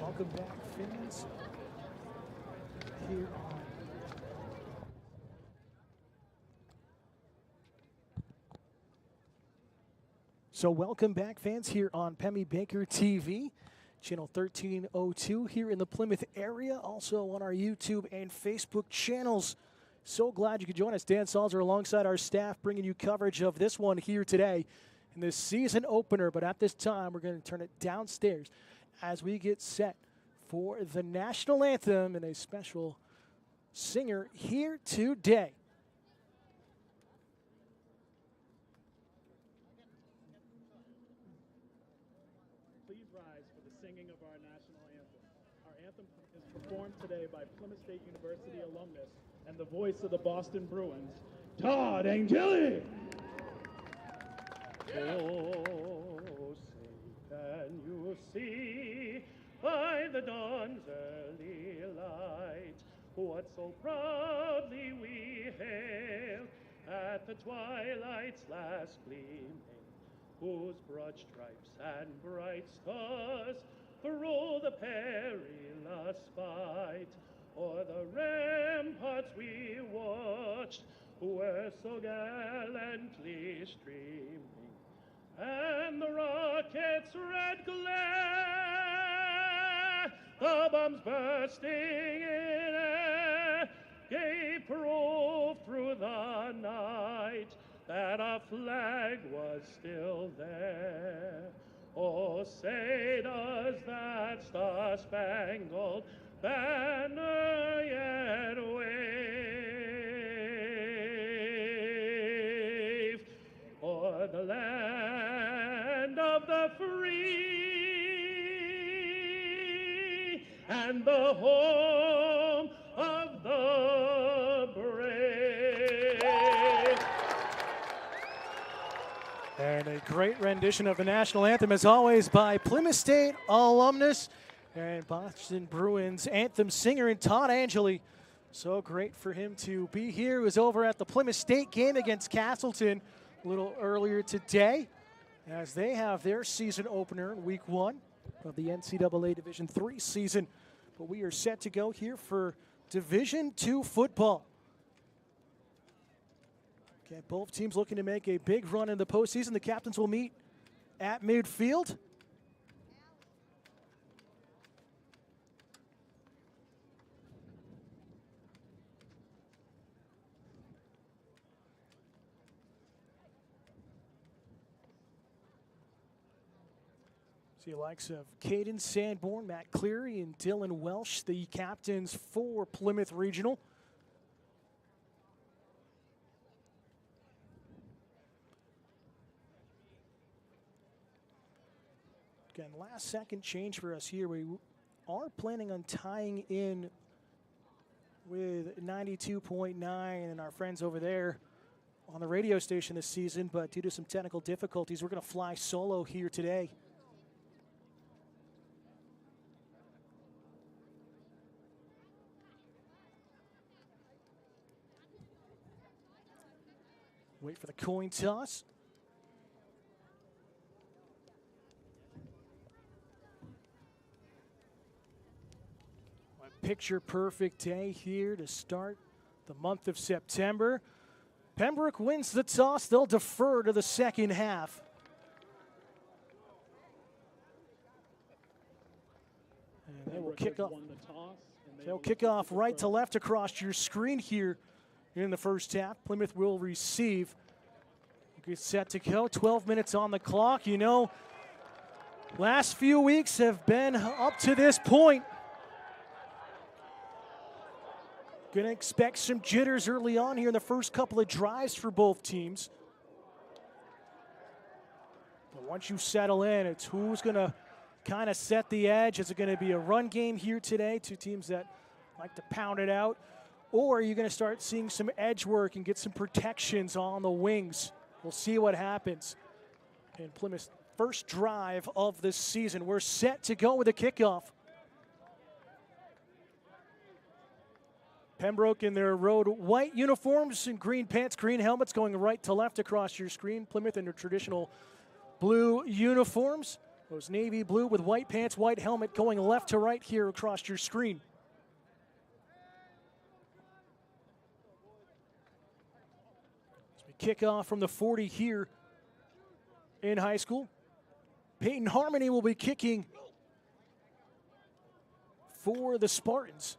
Welcome back, fans. Here on welcome back, fans, here on Pemmy Baker TV, channel 1302 here in the Plymouth area, also on our YouTube and Facebook channels. So glad you could join us. Dan Salzer alongside our staff bringing you coverage of this one here today in this season opener. But at this time, we're going to turn it downstairs as we get set for the national anthem and a special singer here today. Please rise for the singing of our national anthem. Our anthem is performed today by Plymouth State University alumnus and the voice of the Boston Bruins, Todd Angeli. Oh, say, can you see by the dawn's early light what so proudly we hailed at the twilight's last gleaming, whose broad stripes and bright stars through the perilous fight o'er the ramparts we watched were so gallantly streaming, and the rocket's red glare, the bombs bursting in air, gave proof through the night that our flag was still there. Oh, say does that star-spangled banner yet wave o'er the land of the free and the home of the brave. And a great rendition of the national anthem, as always, by Plymouth State alumnus and Boston Bruins anthem singer and Todd Angeli. So great for him to be here. He was over at the Plymouth State game against Castleton a little earlier today, as they have their season opener in week 1 of the NCAA Division III season. But we are set to go here for Division II football. Okay, both teams looking to make a big run in the postseason. The captains will meet at midfield. See the likes of Caden Sanborn, Matt Cleary, and Dylan Welsh, the captains for Plymouth Regional. Again, last second change for us here. We are planning on tying in with 92.9 and our friends over there on the radio station this season, but due to some technical difficulties, we're going to fly solo here today. Wait for the coin toss. A picture perfect day here to start the month of September. Pembroke wins the toss. They'll defer to the second half. And they will kick off. They'll kick off right to left across your screen here in the first half. Plymouth will receive. Get set to go. 12 minutes on the clock. You know, last few weeks have been up to this point. Going to expect some jitters early on here in the first couple of drives for both teams. But once you settle in, it's who's going to kind of set the edge. Is it going to be a run game here today? Two teams that like to pound it out. Or are you going to start seeing some edge work and get some protections on the wings? We'll see what happens. And Plymouth's first drive of this season. We're set to go with a kickoff. Pembroke in their road white uniforms and green pants, green helmets going right to left across your screen. Plymouth in their traditional blue uniforms. Those navy blue with white pants, white helmet going left to right here across your screen. As we kick off from the 40 here in high school. Peyton Harmony will be kicking for the Spartans.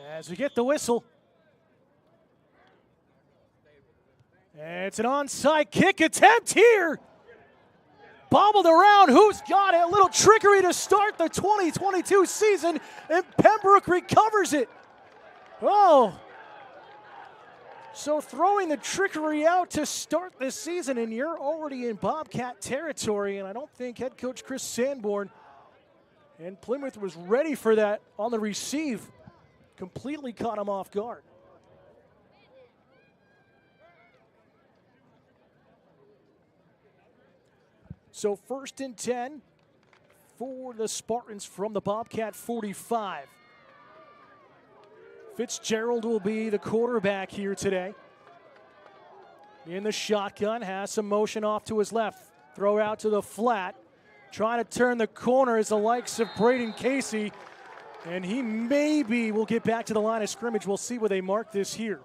As we get the whistle. And it's an onside kick attempt here. Bobbled around. Who's got it? A little trickery to start the 2022 season, and Pembroke recovers it. Oh. So throwing the trickery out to start this season, and you're already in Bobcat territory, and I don't think head coach Chris Sanborn and Plymouth was ready for that on the receive. Completely caught him off guard. So 1st and 10 for the Spartans from the Bobcat 45. Fitzgerald will be the quarterback here today. In the shotgun, has some motion off to his left. Throw out to the flat. Trying to turn the corner is the likes of Braden Casey. And he maybe will get back to the line of scrimmage. We'll see where they mark this here.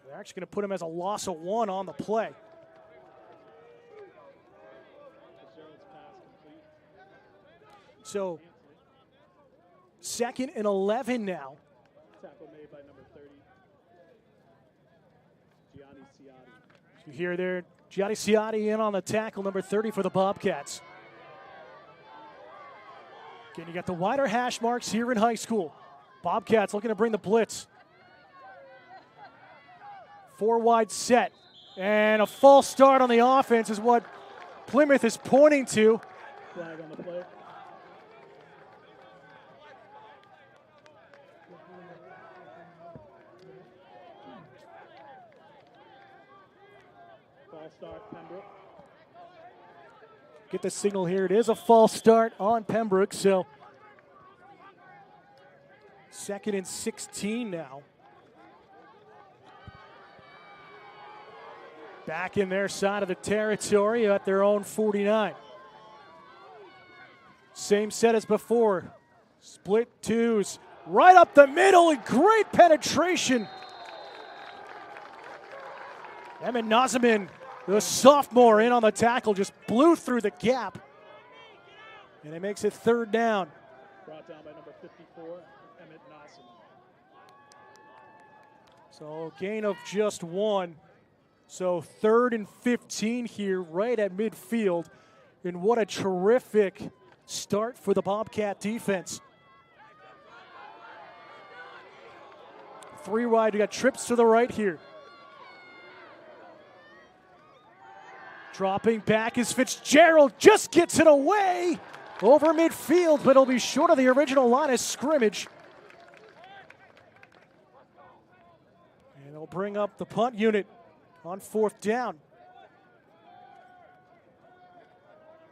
They're actually going to put him as a loss of 1 on the play. So 2nd and 11 now. Tackle made by number 30, Gianni Ciotti. You hear there, Gianni Ciotti in on the tackle, number 30 for the Bobcats. Again, you got the wider hash marks here in high school. Bobcats looking to bring the blitz. 4 wide set. And a false start on the offense is what Plymouth is pointing to. Flag on the play. False start, Pembroke. Get the signal here. It is a false start on Pembroke, so 2nd and 16 now. Back in their side of the territory at their own 49. Same set as before. Split twos. Right up the middle and great penetration. Emmett Nazamin, the sophomore, in on the tackle, just blew through the gap. And it makes it 3rd down. Brought down by number 54, Emmett Nazamin. So gain of just 1. So 3rd and 15 here right at midfield. And what a terrific start for the Bobcat defense. 3 wide, we got trips to the right here. Dropping back is Fitzgerald, just gets it away over midfield, but it'll be short of the original line of scrimmage. And it'll bring up the punt unit on 4th down.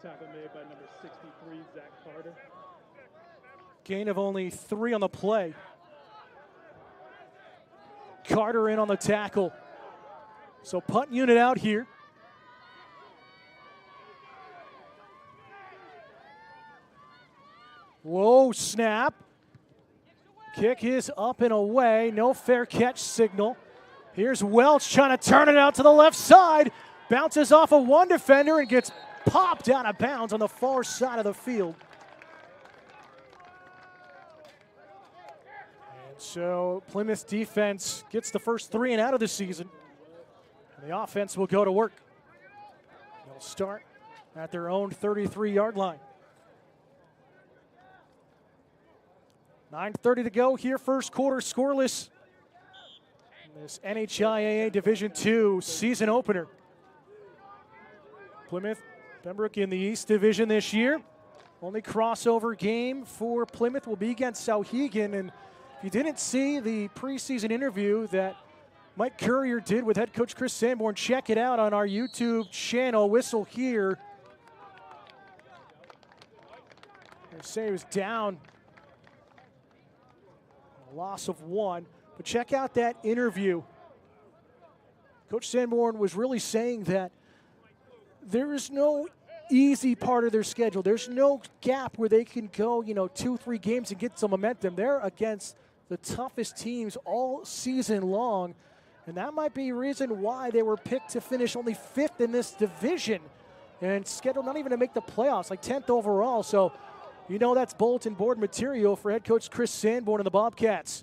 Tackle made by number 63, Zach Carter. Gain of only 3 on the play. Carter in on the tackle. So punt unit out here. Whoa, snap. Kick is up and away. No fair catch signal. Here's Welch trying to turn it out to the left side. Bounces off of one defender and gets popped out of bounds on the far side of the field. And so Plymouth defense gets the first 3 and out of the season. And the offense will go to work. They'll start at their own 33-yard line. 9:30 to go here, first quarter, scoreless. This NHIAA Division II season opener. Plymouth, Pembroke in the East Division this year. Only crossover game for Plymouth will be against Sauhegan. And if you didn't see the preseason interview that Mike Courier did with head coach Chris Sanborn, check it out on our YouTube channel. Whistle here. They say he was down. A loss of 1. But check out that interview Coach Sanborn was really saying that there is no easy part of their schedule. There's no gap where they can go, 2-3 games and get some momentum. They're against the toughest teams all season long, and that might be a reason why they were picked to finish only 5th in this division and scheduled not even to make the playoffs, like 10th overall. So, that's bulletin board material for head coach Chris Sanborn and the Bobcats.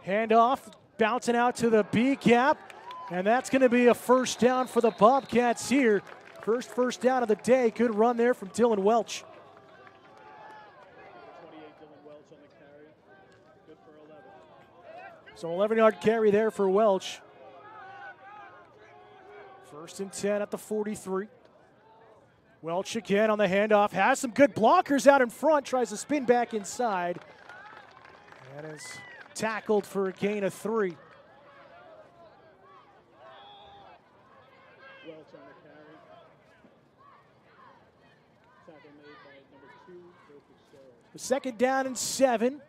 Handoff, bouncing out to the B gap, and that's going to be a first down for the Bobcats here. First down of the day. Good run there from Dylan Welch. 28 Dylan Welch on the carry. Good for 11. So 11-yard carry there for Welch. 1st and 10 at the 43. Welch again on the handoff. Has some good blockers out in front. Tries to spin back inside. And is tackled for a gain of 3. Welch on the carry. Tackle made by number 2, The 2nd down and 7.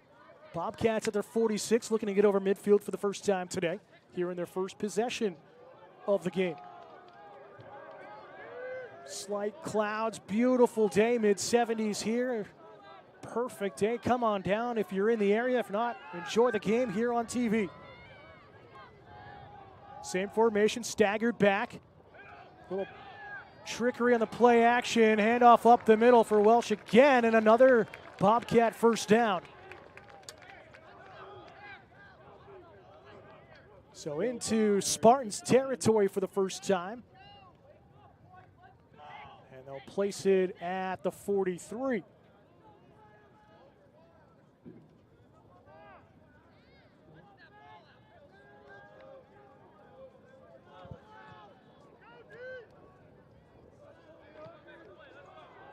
Bobcats at their 46, looking to get over midfield for the first time today, here in their first possession of the game. Slight clouds, beautiful day, mid-70s here. Perfect day. Come on down if you're in the area. If not, enjoy the game here on TV. Same formation, staggered back. Little trickery on the play action. Handoff up the middle for Welch again, and another Bobcat first down. So into Spartans territory for the first time. And they'll place it at the 43.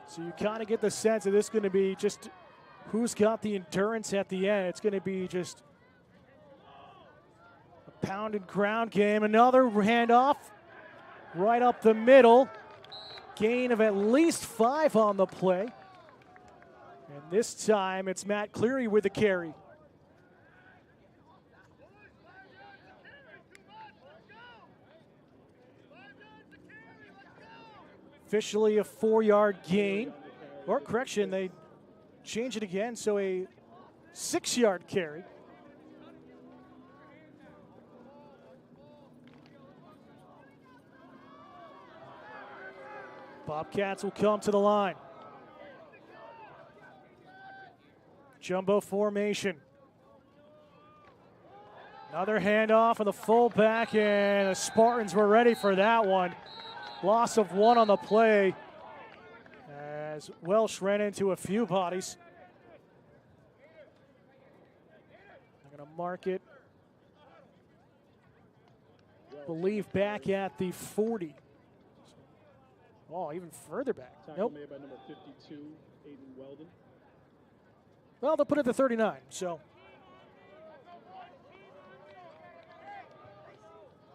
So you kind of get the sense that this is going to be just who's got the endurance at the end. It's going to be just a pound and ground game. Another handoff right up the middle. Gain of at least 5 on the play. And this time it's Matt Cleary with the carry. Officially a 4-yard gain. Or correction, they change it again, so a 6-yard carry. Bobcats will come to the line. Jumbo formation. Another handoff on the fullback, and the Spartans were ready for that one. Loss of 1 on the play as Welsh ran into a few bodies. I'm going to mark it, believe, back at the 40. Oh, even further back. Tackle made by number 52, Aiden Weldon. Well, they'll put it to 39, so.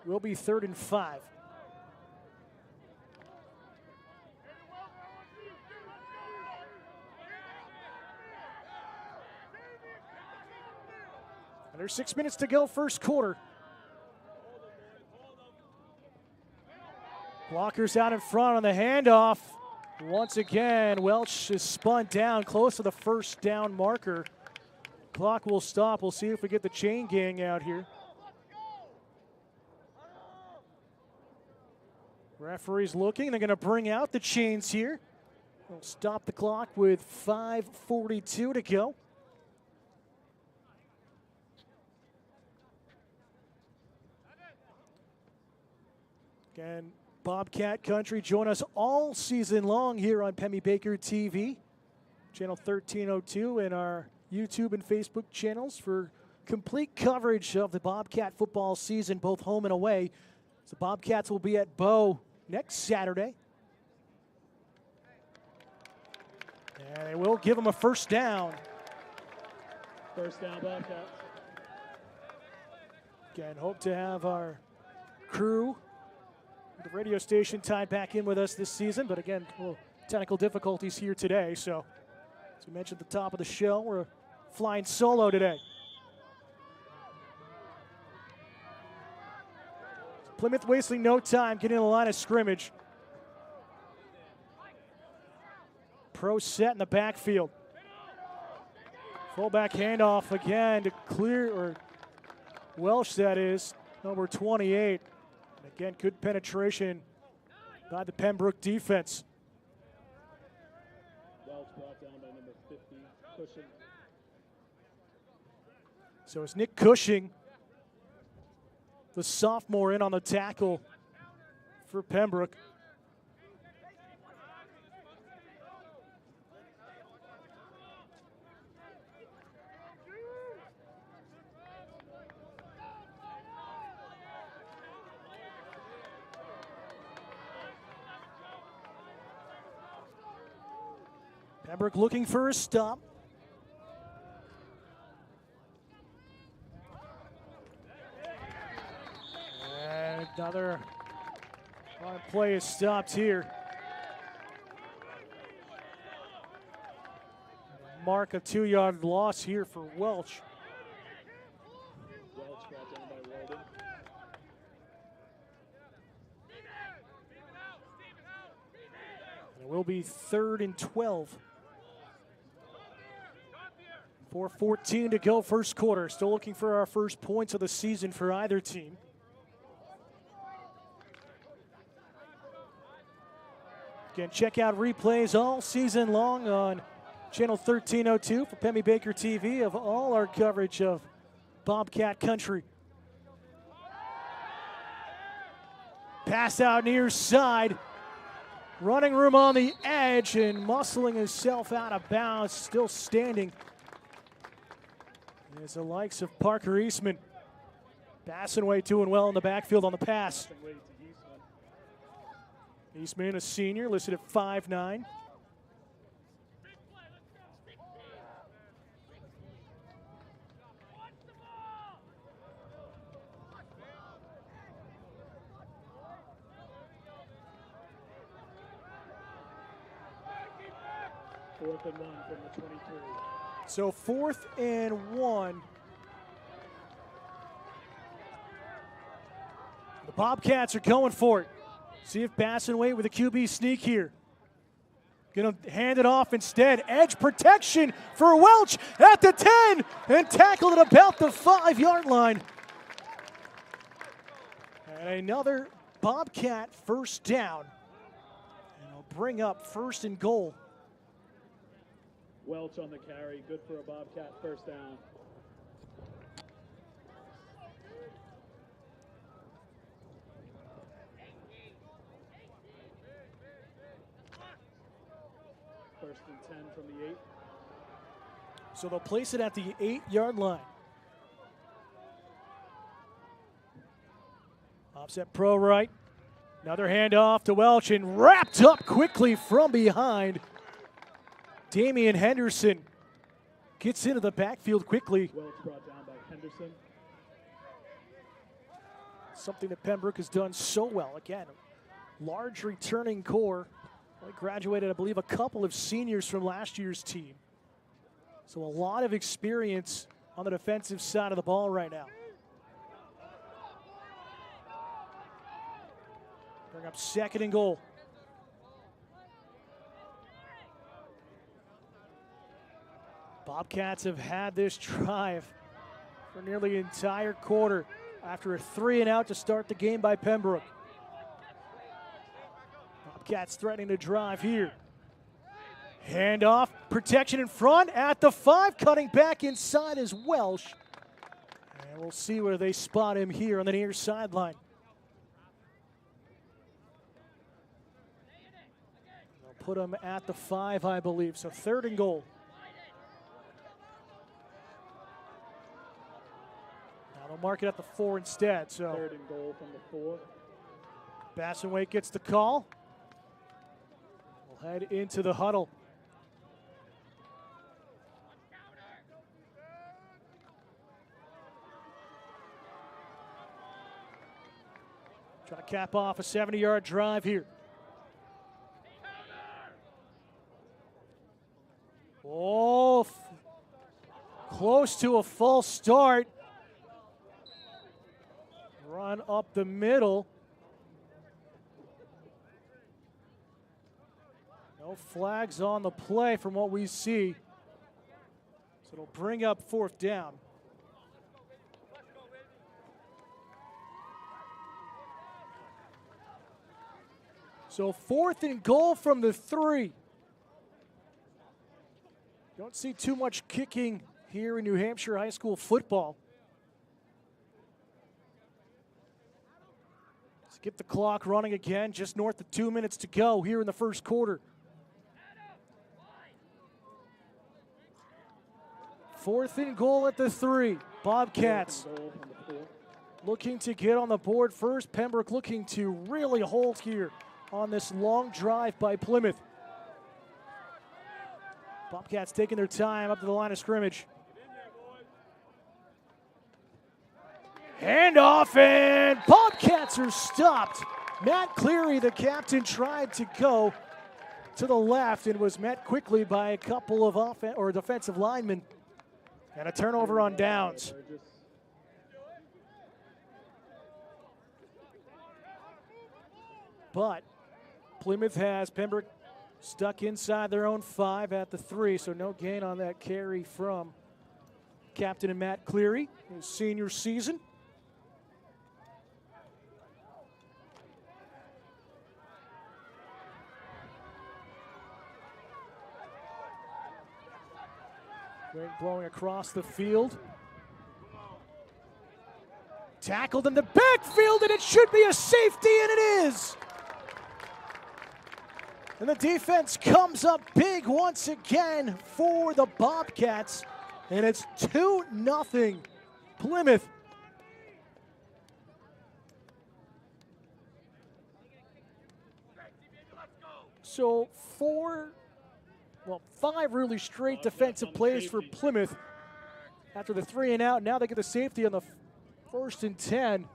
Will be 3rd and 5. And there's 6 minutes to go, first quarter. Blockers out in front on the handoff. Once again, Welch is spun down close to the first down marker. Clock will stop. We'll see if we get the chain gang out here. Referee's looking. They're going to bring out the chains here. We'll stop the clock with 5:42 to go. Again, Bobcat Country, join us all season long here on Pemmy Baker TV, channel 1302, and our YouTube and Facebook channels for complete coverage of the Bobcat football season, both home and away. The Bobcats will be at Bow next Saturday. And they will give them a first down. First down, Bobcats. Again, hope to have our crew, the radio station, tied back in with us this season. But again, little technical difficulties here today. So, as we mentioned at the top of the show, we're flying solo today. Plymouth wasting no time getting in the line of scrimmage. Pro set in the backfield. Fullback handoff again to clear, or Welsh that is, number 28. And again, good penetration by the Pembroke defense. Welsh brought down by number 50, Cushing. So it's Nick Cushing, the sophomore, in on the tackle for Pembroke. Pembroke looking for a stop. And another play is stopped here. Mark a 2-yard loss here for Welch. Welch brought down by Walden. And it will be 3rd and 12. 4:14 to go, first quarter. Still looking for our first points of the season for either team. Again, check out replays all season long on channel 1302 for Pemmy Baker TV of all our coverage of Bobcat country. Pass out near side. Running room on the edge and muscling himself out of bounds, still standing. Is the likes of Parker Eastman. Bassenway doing well in the backfield on the pass. Eastman, a senior, listed at 5'9". Fourth and 1 from the 23. So 4th and 1. The Bobcats are going for it. See if Bassenway with a QB sneak here. Gonna hand it off instead. Edge protection for Welch at the 10 and tackled at about the 5-yard line. And another Bobcat first down. And it'll bring up 1st and goal. Welch on the carry, good for a Bobcat first down. First and 10 from the 8. So they'll place it at the 8-yard line. Offset pro right. Another handoff to Welch and wrapped up quickly from behind. Damian Henderson gets into the backfield quickly. Welch brought down by Henderson. Something that Pembroke has done so well. Again, large returning core. They graduated, I believe, a couple of seniors from last year's team. So a lot of experience on the defensive side of the ball right now. Bring up 2nd and goal. Bobcats have had this drive for nearly the entire quarter after a 3-and-out to start the game by Pembroke. Bobcats threatening to drive here. Handoff, protection in front at the 5, cutting back inside is Welsh. And we'll see where they spot him here on the near sideline. They'll put him at the 5, I believe, so 3rd and goal. They'll mark it at the 4 instead. So 3rd and goal from the 4. Bassenway gets the call. We'll head into the huddle. Trying to cap off a 70-yard drive here. Oh, close to a false start. Run one up the middle. No flags on the play from what we see. So it'll bring up fourth down. So 4th and goal from the 3. Don't see too much kicking here in New Hampshire high school football. Let's get the clock running again, just north of 2 minutes to go here in the first quarter. 4th and goal at the 3. Bobcats looking to get on the board first. Pembroke looking to really hold here on this long drive by Plymouth. Bobcats taking their time up to the line of scrimmage. Handoff, and Bobcats are stopped. Matt Cleary, the captain, tried to go to the left and was met quickly by a couple of defensive linemen. And a turnover on downs. But Plymouth has Pembroke stuck inside their own 5 at the 3, so no gain on that carry from captain and Matt Cleary, his senior season. Wind blowing across the field. Tackled in the backfield, and it should be a safety, and it is. And the defense comes up big once again for the Bobcats, and it's 2-0 Plymouth. So 5 really straight defensive plays for Plymouth after the 3 and out. Now they get the safety on the 1st and 10. And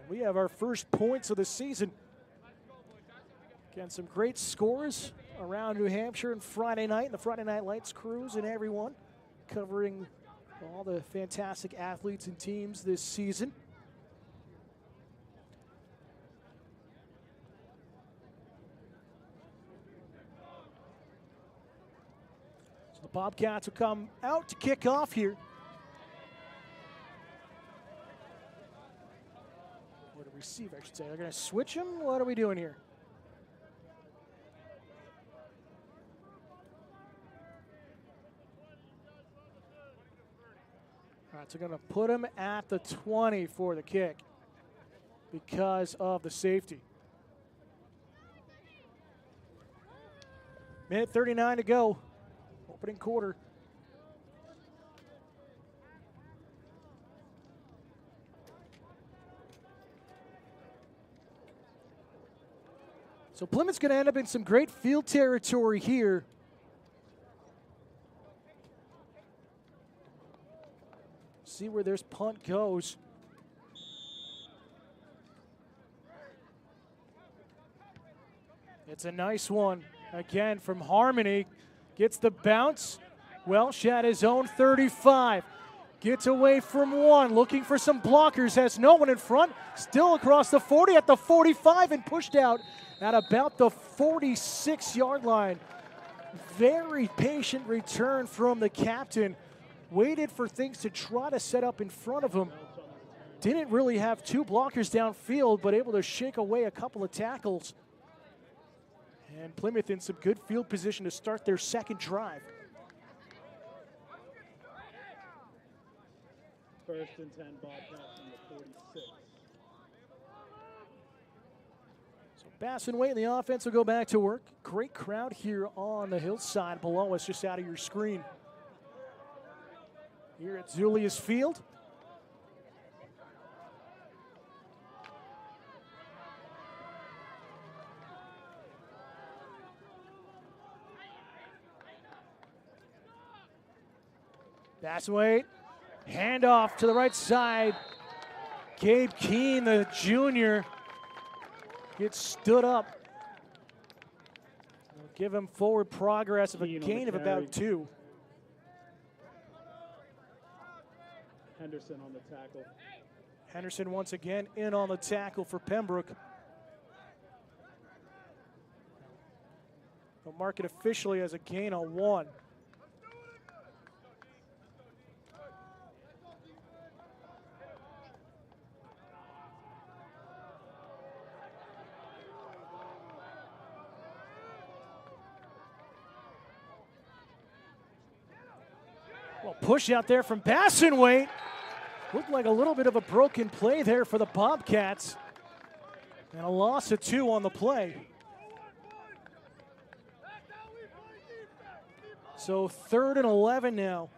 we have our first points of the season. Again, some great scores around New Hampshire and Friday night, and the Friday Night Lights crews and everyone covering all the fantastic athletes and teams this season. So the Bobcats will come out to kick off here. Or to receive, I should say. They're going to switch them? What are we doing here? All right, so going to put him at the 20 for the kick because of the safety. Minute 39 to go, opening quarter. So Plymouth's going to end up in some great field territory here. See where this punt goes. It's a nice one. Again from Harmony. Gets the bounce. Welsh at his own 35. Gets away from one. Looking for some blockers. Has no one in front. Still across the 40 at the 45 and pushed out at about the 46-yard line. Very patient return from the captain. Waited for things to try to set up in front of him. Didn't really have 2 blockers downfield, but able to shake away a couple of tackles. And Plymouth in some good field position to start their second drive. 1st and 10, Bobcats from the 46. So Bass and Waite in the offense will go back to work. Great crowd here on the hillside below us, just out of your screen. Here at Zulius Field. Basswaite, handoff to the right side. Gabe Keene, the junior, gets stood up. They'll give him forward progress of a gain of about 2. Henderson on the tackle. Henderson once again in on the tackle for Pembroke. They'll mark it officially as a gain on 1. Well, push out there from Bassenwaite. Looked like a little bit of a broken play there for the Bobcats. And a loss of 2 on the play. So 3rd and 11 now.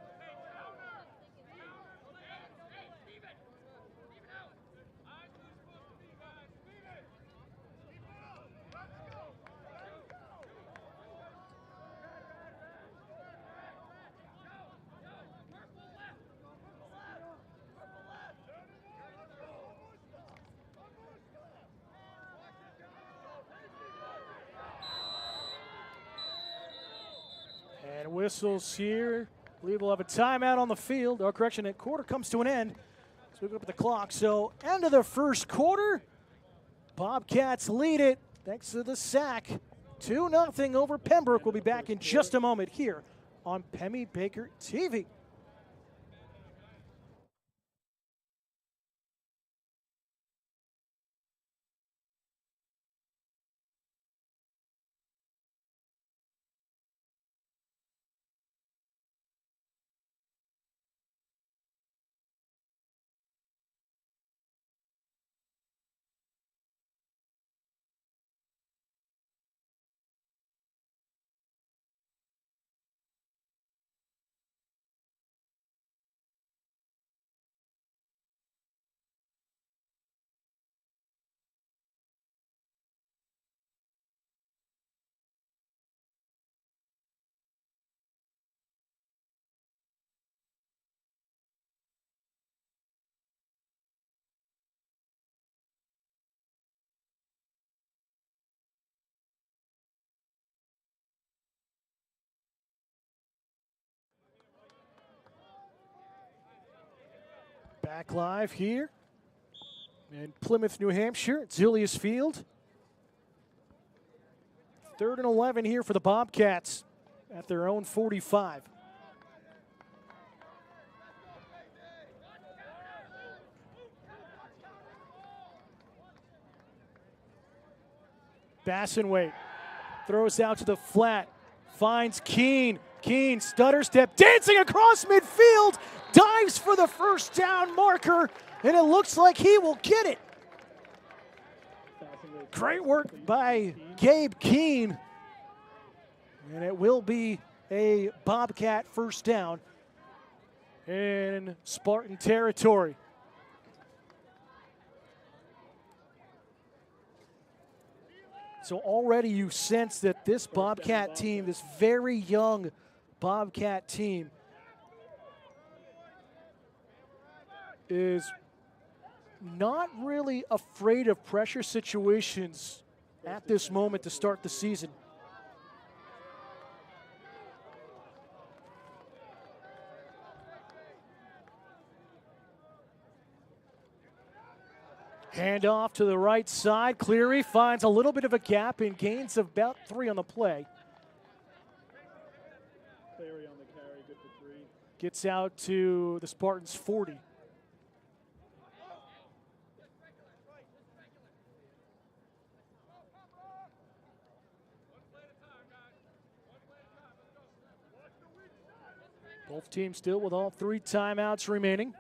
And whistles here. I believe we'll have a timeout on the field. Or correction, that quarter comes to an end. So we look up at the clock. So end of the first quarter. Bobcats lead it thanks to the sack. 2-0 over Pembroke. We'll be back in just a moment here on Pemmy Baker TV. Back live here in Plymouth, New Hampshire, at Julius Field. 3rd and 11 here for the Bobcats at their own 45. Bassenwaite throws out to the flat, finds Keene. Keene, stutter step, dancing across midfield, dives for the first down marker, and it looks like he will get it. Great work by Gabe Keene, and it will be a Bobcat first down in Spartan territory. So already you sense that this Bobcat team, this very young Bobcat team, is not really afraid of pressure situations at this moment to start the season. Handoff to the right side. Cleary finds a little bit of a gap and gains of about 3 on the play. Cleary on the carry, good for 3. Gets out to the Spartans' 40. Both teams still with all 3 timeouts remaining.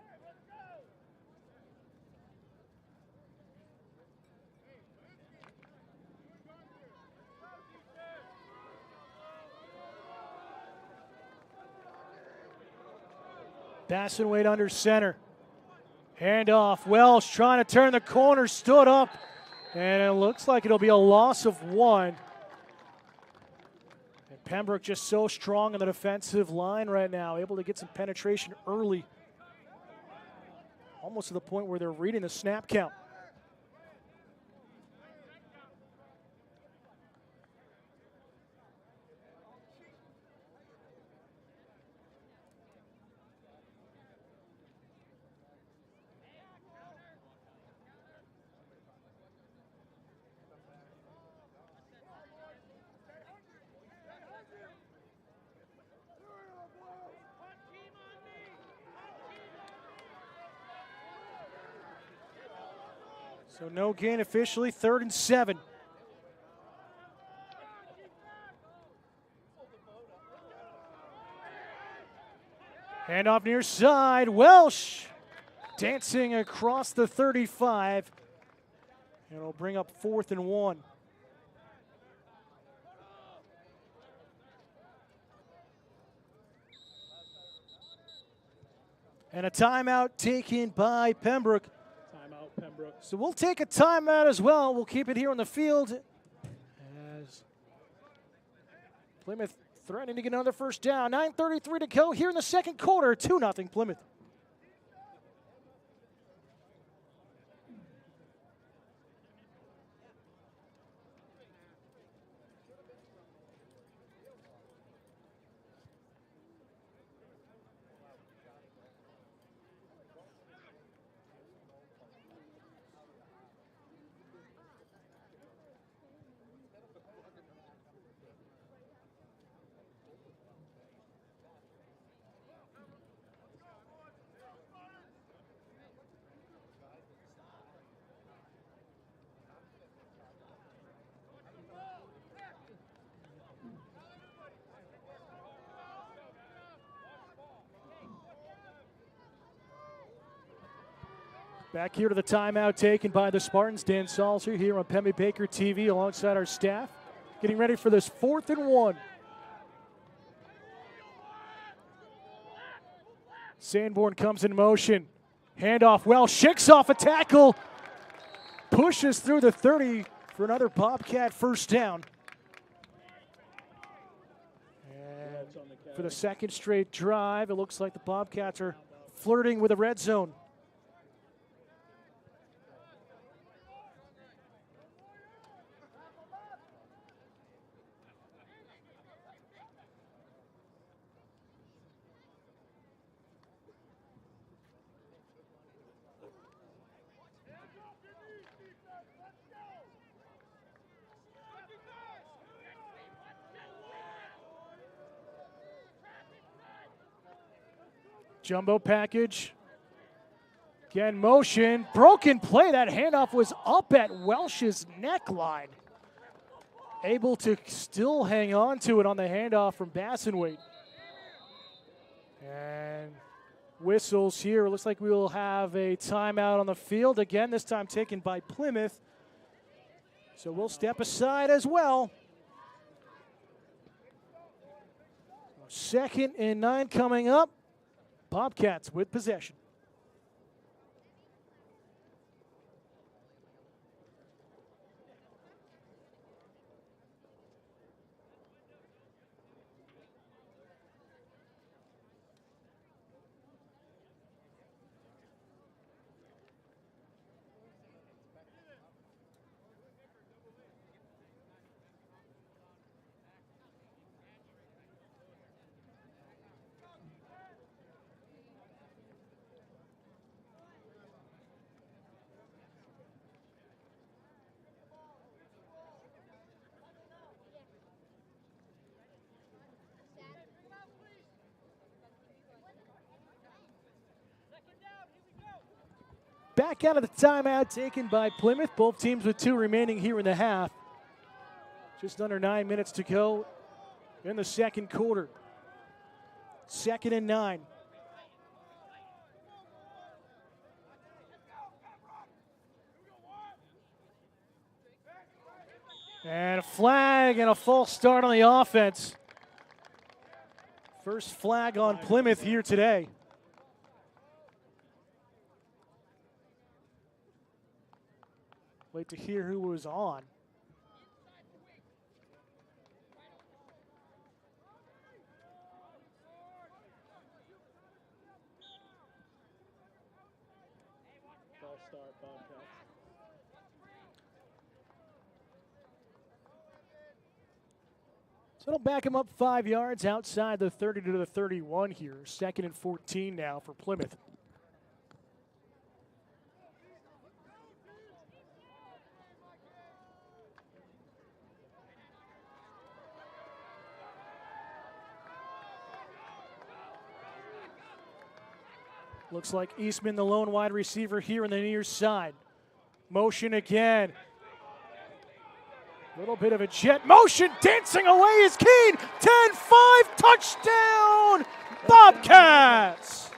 Bassenwaite under center. Handoff. Welsh trying to turn the corner, stood up, and it looks like it'll be a loss of 1. And Pembroke just so strong on the defensive line right now, able to get some penetration early. Almost to the point where they're reading the snap count. So no gain officially, 3rd and 7. Handoff near side, Welsh dancing across the 35. And it'll bring up 4th and 1. And a timeout taken by Pembroke. Timeout, Pembroke. So we'll take a timeout as well. We'll keep it here on the field as Plymouth threatening to get another first down. 9:33 to go here in the second quarter. 2-0 Plymouth. Back here to the timeout taken by the Spartans. Dan Salzer here on Pemmy Baker TV alongside our staff. Getting ready for this 4th and 1. Sanborn comes in motion. Handoff, Welsh shakes off a tackle. Pushes through the 30 for another Bobcat first down. And for the second straight drive, it looks like the Bobcats are flirting with the red zone. Jumbo package. Again, motion. Broken play. That handoff was up at Welsh's neckline. Able to still hang on to it on the handoff from Bassenwaite. And whistles here. Looks like we will have a timeout on the field. Again, this time taken by Plymouth. So we'll step aside as well. 2nd and 9 coming up. Bobcats with possession. Back out of the timeout taken by Plymouth. Both teams with 2 remaining here in the half. Just under 9 minutes to go in the second quarter. 2nd and 9. And a flag and a false start on the offense. First flag on Plymouth here today. Wait to hear who was on. False start, Bobcats. So it'll back him up 5 yards outside the 30 to the 31 here. 2nd and 14 now for Plymouth. Looks like Eastman, the lone wide receiver here on the near side. Motion again. Little bit of a jet motion, dancing away is Keene. 10-5, touchdown, Bobcats.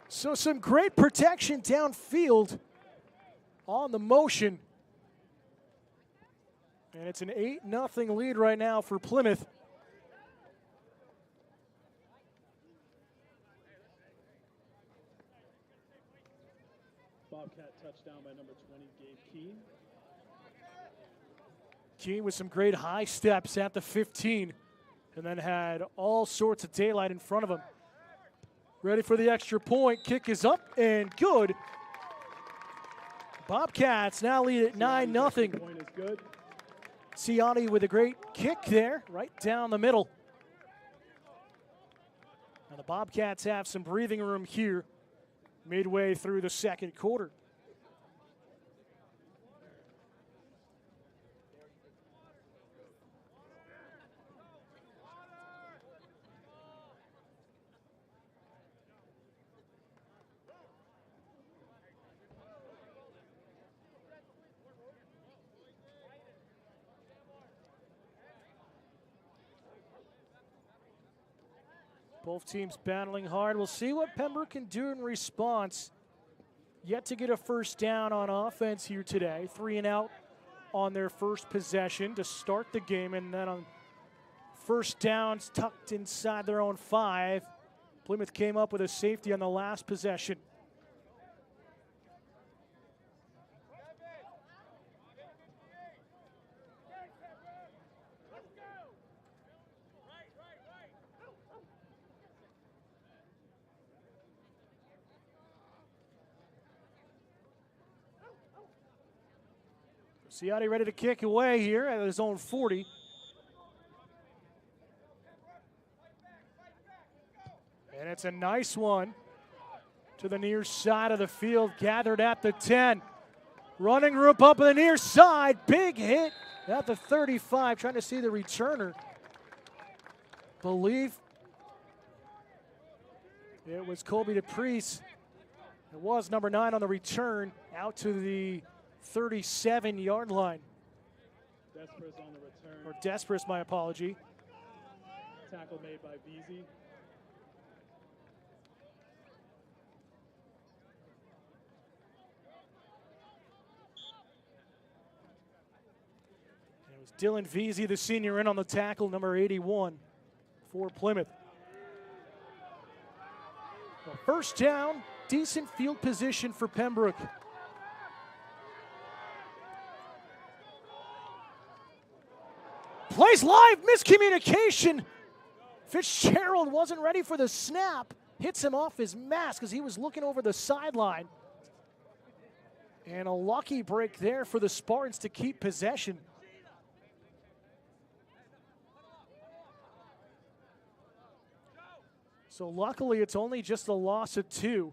So some great protection downfield on the motion. And it's an 8-0 lead right now for Plymouth. Bobcat touchdown by number 20, Gabe Keene. Keene with some great high steps at the 15, and then had all sorts of daylight in front of him. Ready for the extra point. Kick is up and good. Bobcats now lead at 9-0. Point is good. Ciani with a great kick there, right down the middle. Now the Bobcats have some breathing room here midway through the second quarter. Both teams battling hard. We'll see what Pembroke can do in response. Yet to get a first down on offense here today. 3 and out on their first possession to start the game. And then on first downs tucked inside their own 5. Plymouth came up with a safety on the last possession. Ciani ready to kick away here at his own 40. And it's a nice one to the near side of the field, gathered at the 10. Running room up on the near side, big hit at the 35, trying to see the returner. Believe it was Colby DePriest. It was number 9 on the return, out to the 37-yard line. Despres on the return. Or Despres, my apology. Tackle made by Veazey. It was Dylan Veazey, the senior, in on the tackle, number 81 for Plymouth. Well, first down, decent field position for Pembroke. Plays live, miscommunication. Fitzgerald wasn't ready for the snap. Hits him off his mask as he was looking over the sideline. And a lucky break there for the Spartans to keep possession. So luckily it's only just a loss of 2.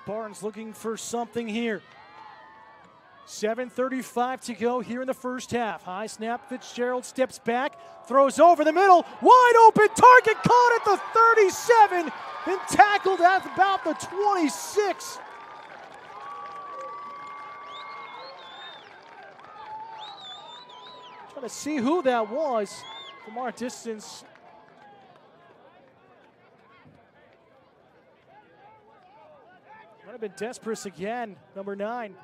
Spartans looking for something here. 7:35 to go here in the first half. High snap, Fitzgerald steps back, throws over the middle, wide open target, caught at the 37 and tackled at about the 26. Trying to see who that was from our distance. Might have been Despres again, number 9.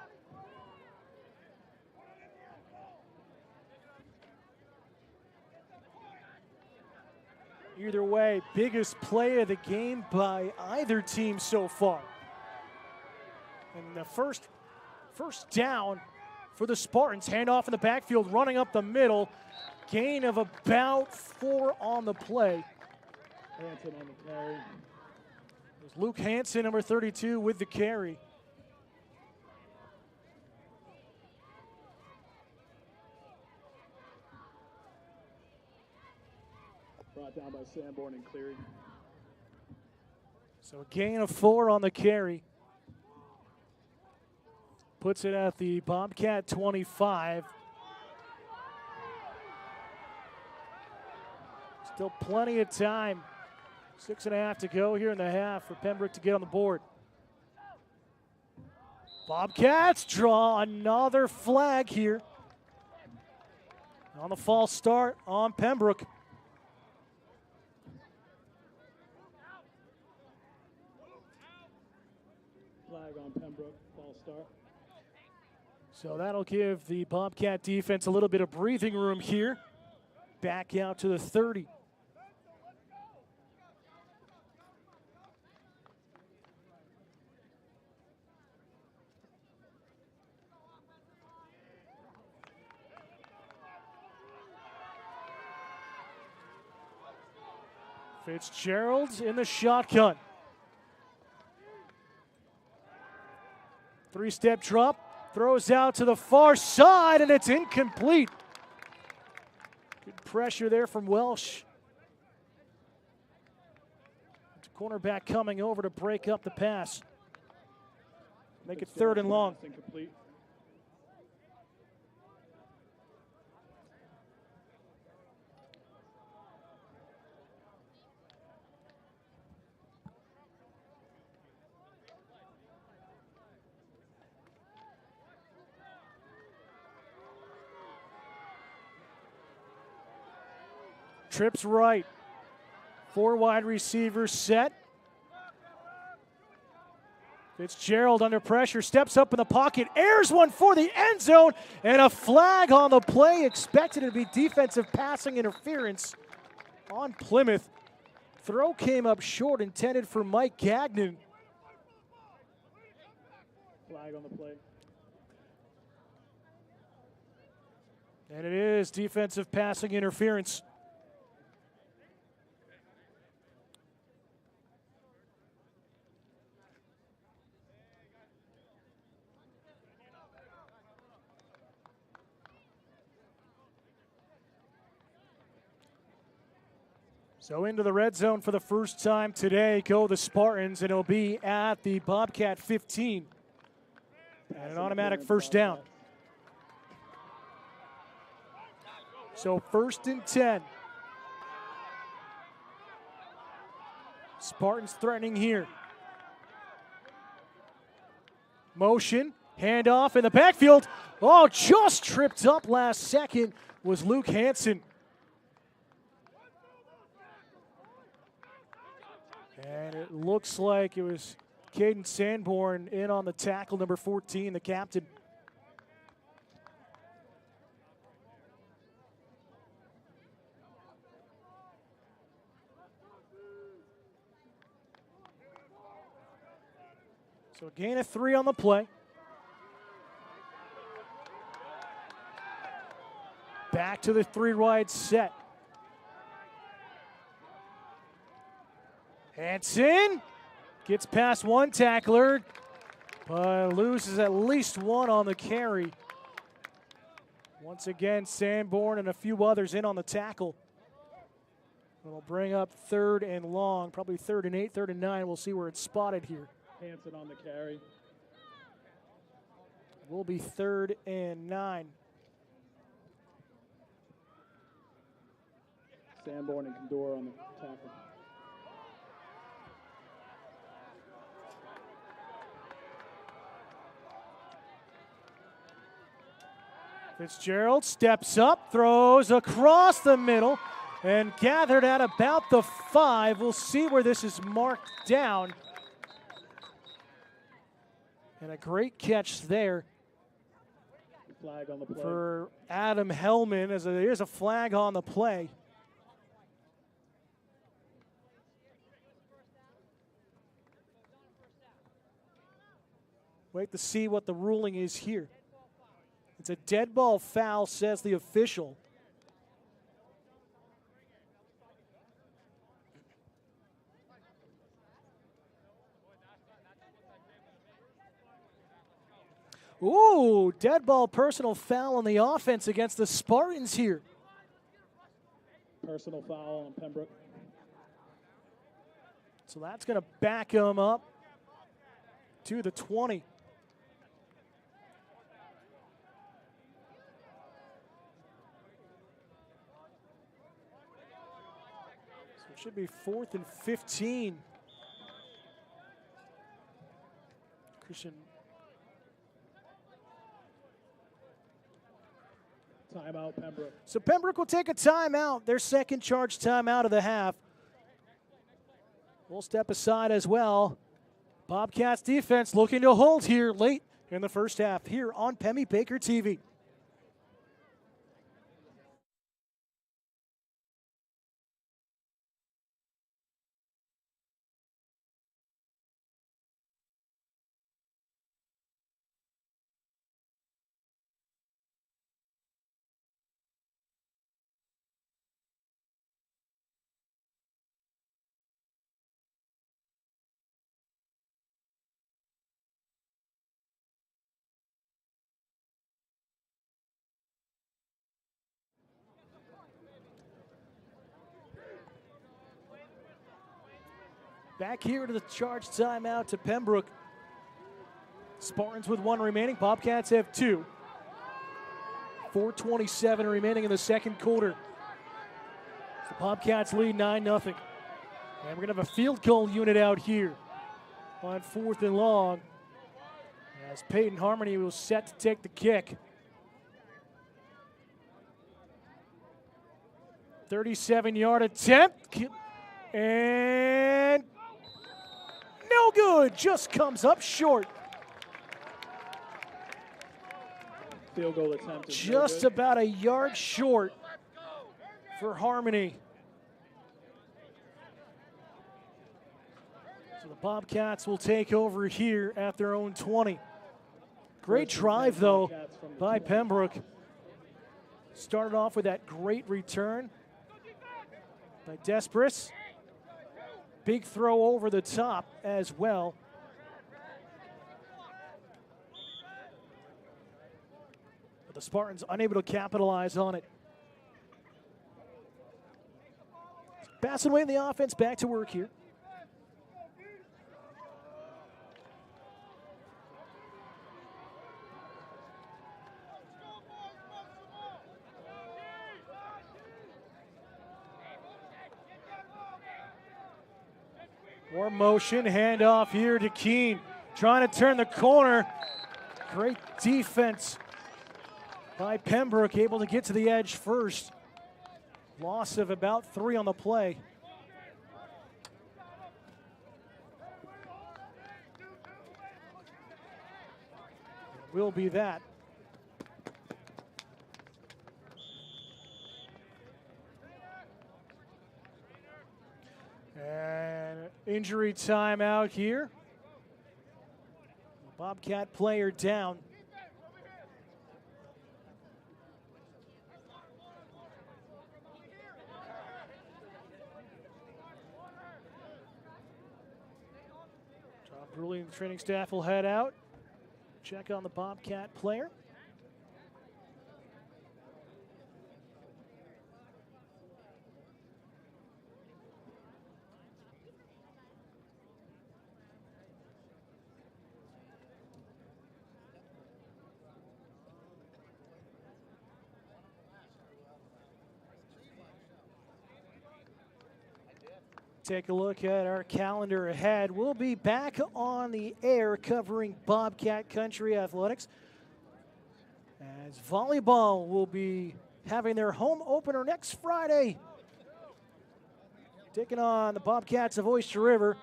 Either way, biggest play of the game by either team so far. And the first down for the Spartans. Handoff in the backfield, running up the middle. Gain of about 4 on the play. Anthem on the carry. Luke Hansen, number 32, with the carry. Brought down by Sanborn and Cleary. So a gain of 4 on the carry. Puts it at the Bobcat 25. Still plenty of time. 6.5 to go here in the half for Pembroke to get on the board. Bobcats draw another flag here. On the false start on Pembroke. Flag on Pembroke, false start. So that'll give the Bobcat defense a little bit of breathing room here. Back out to the 30. Fitzgerald's in the shotgun. 3-step drop, throws out to the far side, and it's incomplete. Good pressure there from Welsh. Cornerback coming over to break up the pass. Make it 3rd and long. Incomplete. Trips right. 4 wide receivers set. Fitzgerald under pressure, steps up in the pocket, airs one for the end zone, and a flag on the play. Expected to be defensive passing interference on Plymouth. Throw came up short, intended for Mike Gagnon. Flag on the play. And it is defensive passing interference. So into the red zone for the first time today go the Spartans, and it'll be at the Bobcat 15. And an automatic first down. So 1st and 10. Spartans threatening here. Motion, handoff in the backfield. Oh, just tripped up last second was Luke Hansen. And it looks like it was Caden Sanborn in on the tackle, number 14, the captain. So a gain of 3 on the play. Back to the 3 wide set. Hansen gets past 1 tackler, but loses at least 1 on the carry. Once again, Sanborn and a few others in on the tackle. It'll bring up 3rd and long, probably 3rd and 8, 3rd and 9. We'll see where it's spotted here. Hansen on the carry. Will be 3rd and 9. Sanborn and Condor on the tackle. Fitzgerald steps up, throws across the middle, and gathered at about the 5. We'll see where this is marked down. And a great catch there Flag on the play. for Adam Hellman, as there is a flag on the play. Wait to see what the ruling is here. It's a dead ball foul, says the official. Ooh, dead ball personal foul on the offense against the Spartans here. personal foul on Pembroke. So that's going to back him up to the 20. So it should be 4th and 15. Christian. Timeout, Pembroke. So Pembroke will take a timeout, their second charge timeout of the half. We'll step aside as well. Bobcats defense looking to hold here late in the first half here on Pemmy Baker TV. Back here to the charge timeout to Pembroke. Spartans with 1 remaining. Bobcats have 2. 4:27 remaining in the second quarter. The Bobcats lead 9-0. And we're going to have a field goal unit out here on 4th and long. As Peyton Harmony was set to take the kick. 37-yard attempt. And no good, just comes up short. Field goal attempt is Just no good. about a yard short for Harmony. So the Bobcats will take over here at their own 20. Great drive, though, by Pembroke. Started off with that great return by Despres. Big throw over the top as well. But the Spartans unable to capitalize on it. Passing away in the offense, back to work here. More motion, handoff here to Keene. Trying to turn the corner. Great defense by Pembroke, able to get to the edge first. Loss of about 3 on the play. Will be that. And injury timeout here. Bobcat player down. John Bruley and the training staff will head out. Check on the Bobcat player. Take a look at our calendar ahead. We'll be back on the air covering Bobcat Country Athletics, as volleyball will be having their home opener next Friday, taking on the Bobcats of Oyster River.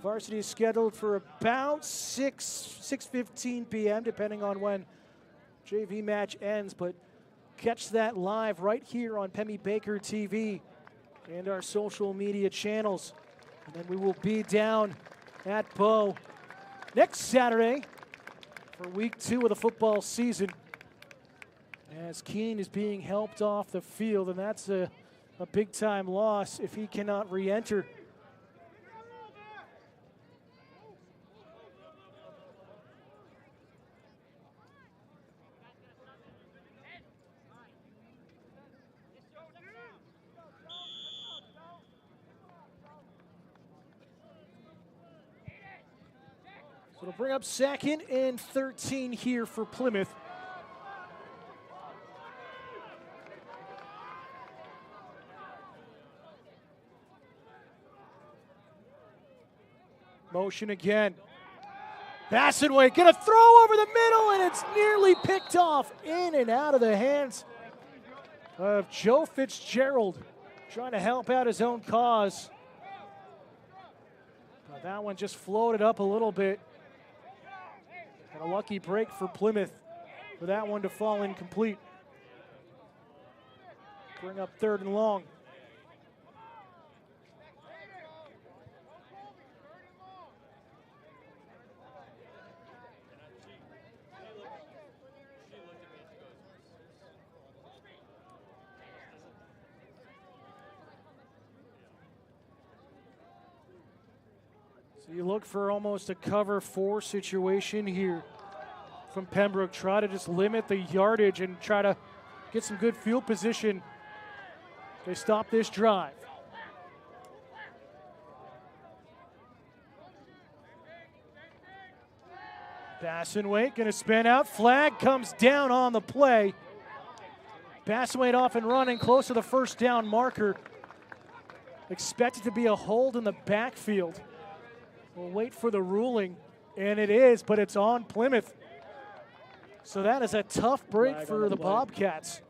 Varsity is scheduled for about 6:15 p.m., depending on when JV match ends, but catch that live right here on Pemmy Baker TV and our social media channels. And then we will be down at Bow next Saturday for week 2 of the football season, as Keene is being helped off the field, and that's a big-time loss if he cannot re-enter. It'll bring up 2nd and 13 here for Plymouth. Motion again. Bassenway gonna throw over the middle, and it's nearly picked off in and out of the hands of Joe Fitzgerald, trying to help out his own cause. But that one just floated up a little bit. And a lucky break for Plymouth for that one to fall incomplete. Bring up 3rd and long. So you look for almost a cover 4 situation here from Pembroke. Try to just limit the yardage and try to get some good field position. They stop this drive. Bassenwaite gonna spin out. Flag comes down on the play. Bassenwaite off and running close to the 1st down marker. Expected to be a hold in the backfield. We'll wait for the ruling, and it is, but it's on Plymouth. So that is a tough break for the Bobcats.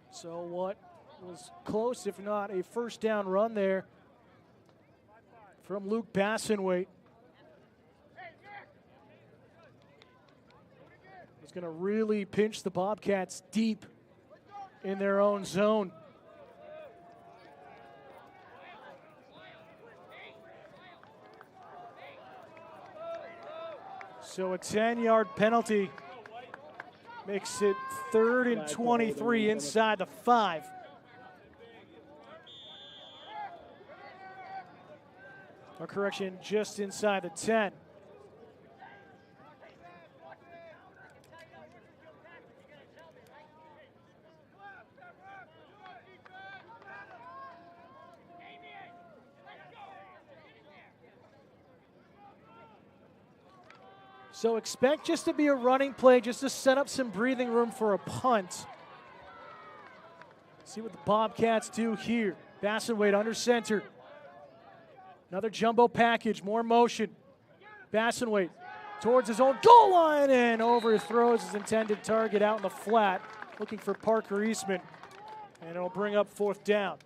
So what was close, if not a 1st down run there from Luke Bassenwaite. It's going to really pinch the Bobcats deep in their own zone. So a 10-yard penalty makes it 3rd and 23 inside the 5. Or correction, just inside the 10. So expect just to be a running play, just to set up some breathing room for a punt. See what the Bobcats do here. Bassenwaite under center. Another jumbo package, more motion. Bassenwaite towards his own goal line and overthrows his intended target out in the flat, looking for Parker Eastman. And it'll bring up 4th down.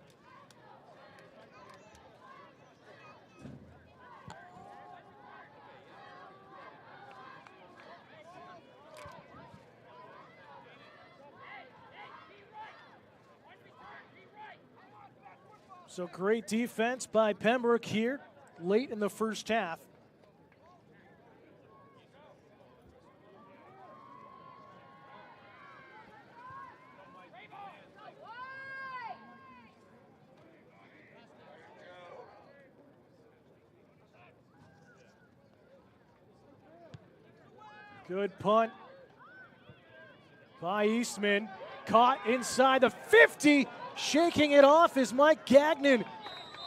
So great defense by Pembroke here late in the 1st half. Good punt by Eastman. Caught inside the 50. Shaking it off is Mike Gagnon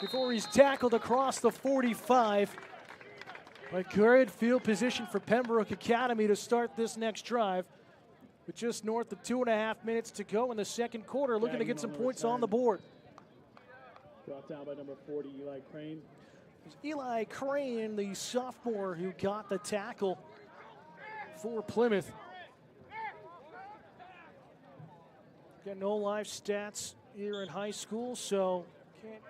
before he's tackled across the 45. But good field position for Pembroke Academy to start this next drive. With just north of 2.5 minutes to go in the 2nd quarter, looking to get some points on the board. Brought down by number 40, Eli Crane. It was Eli Crane, the sophomore, who got the tackle for Plymouth. Got no live stats here in high school, so can't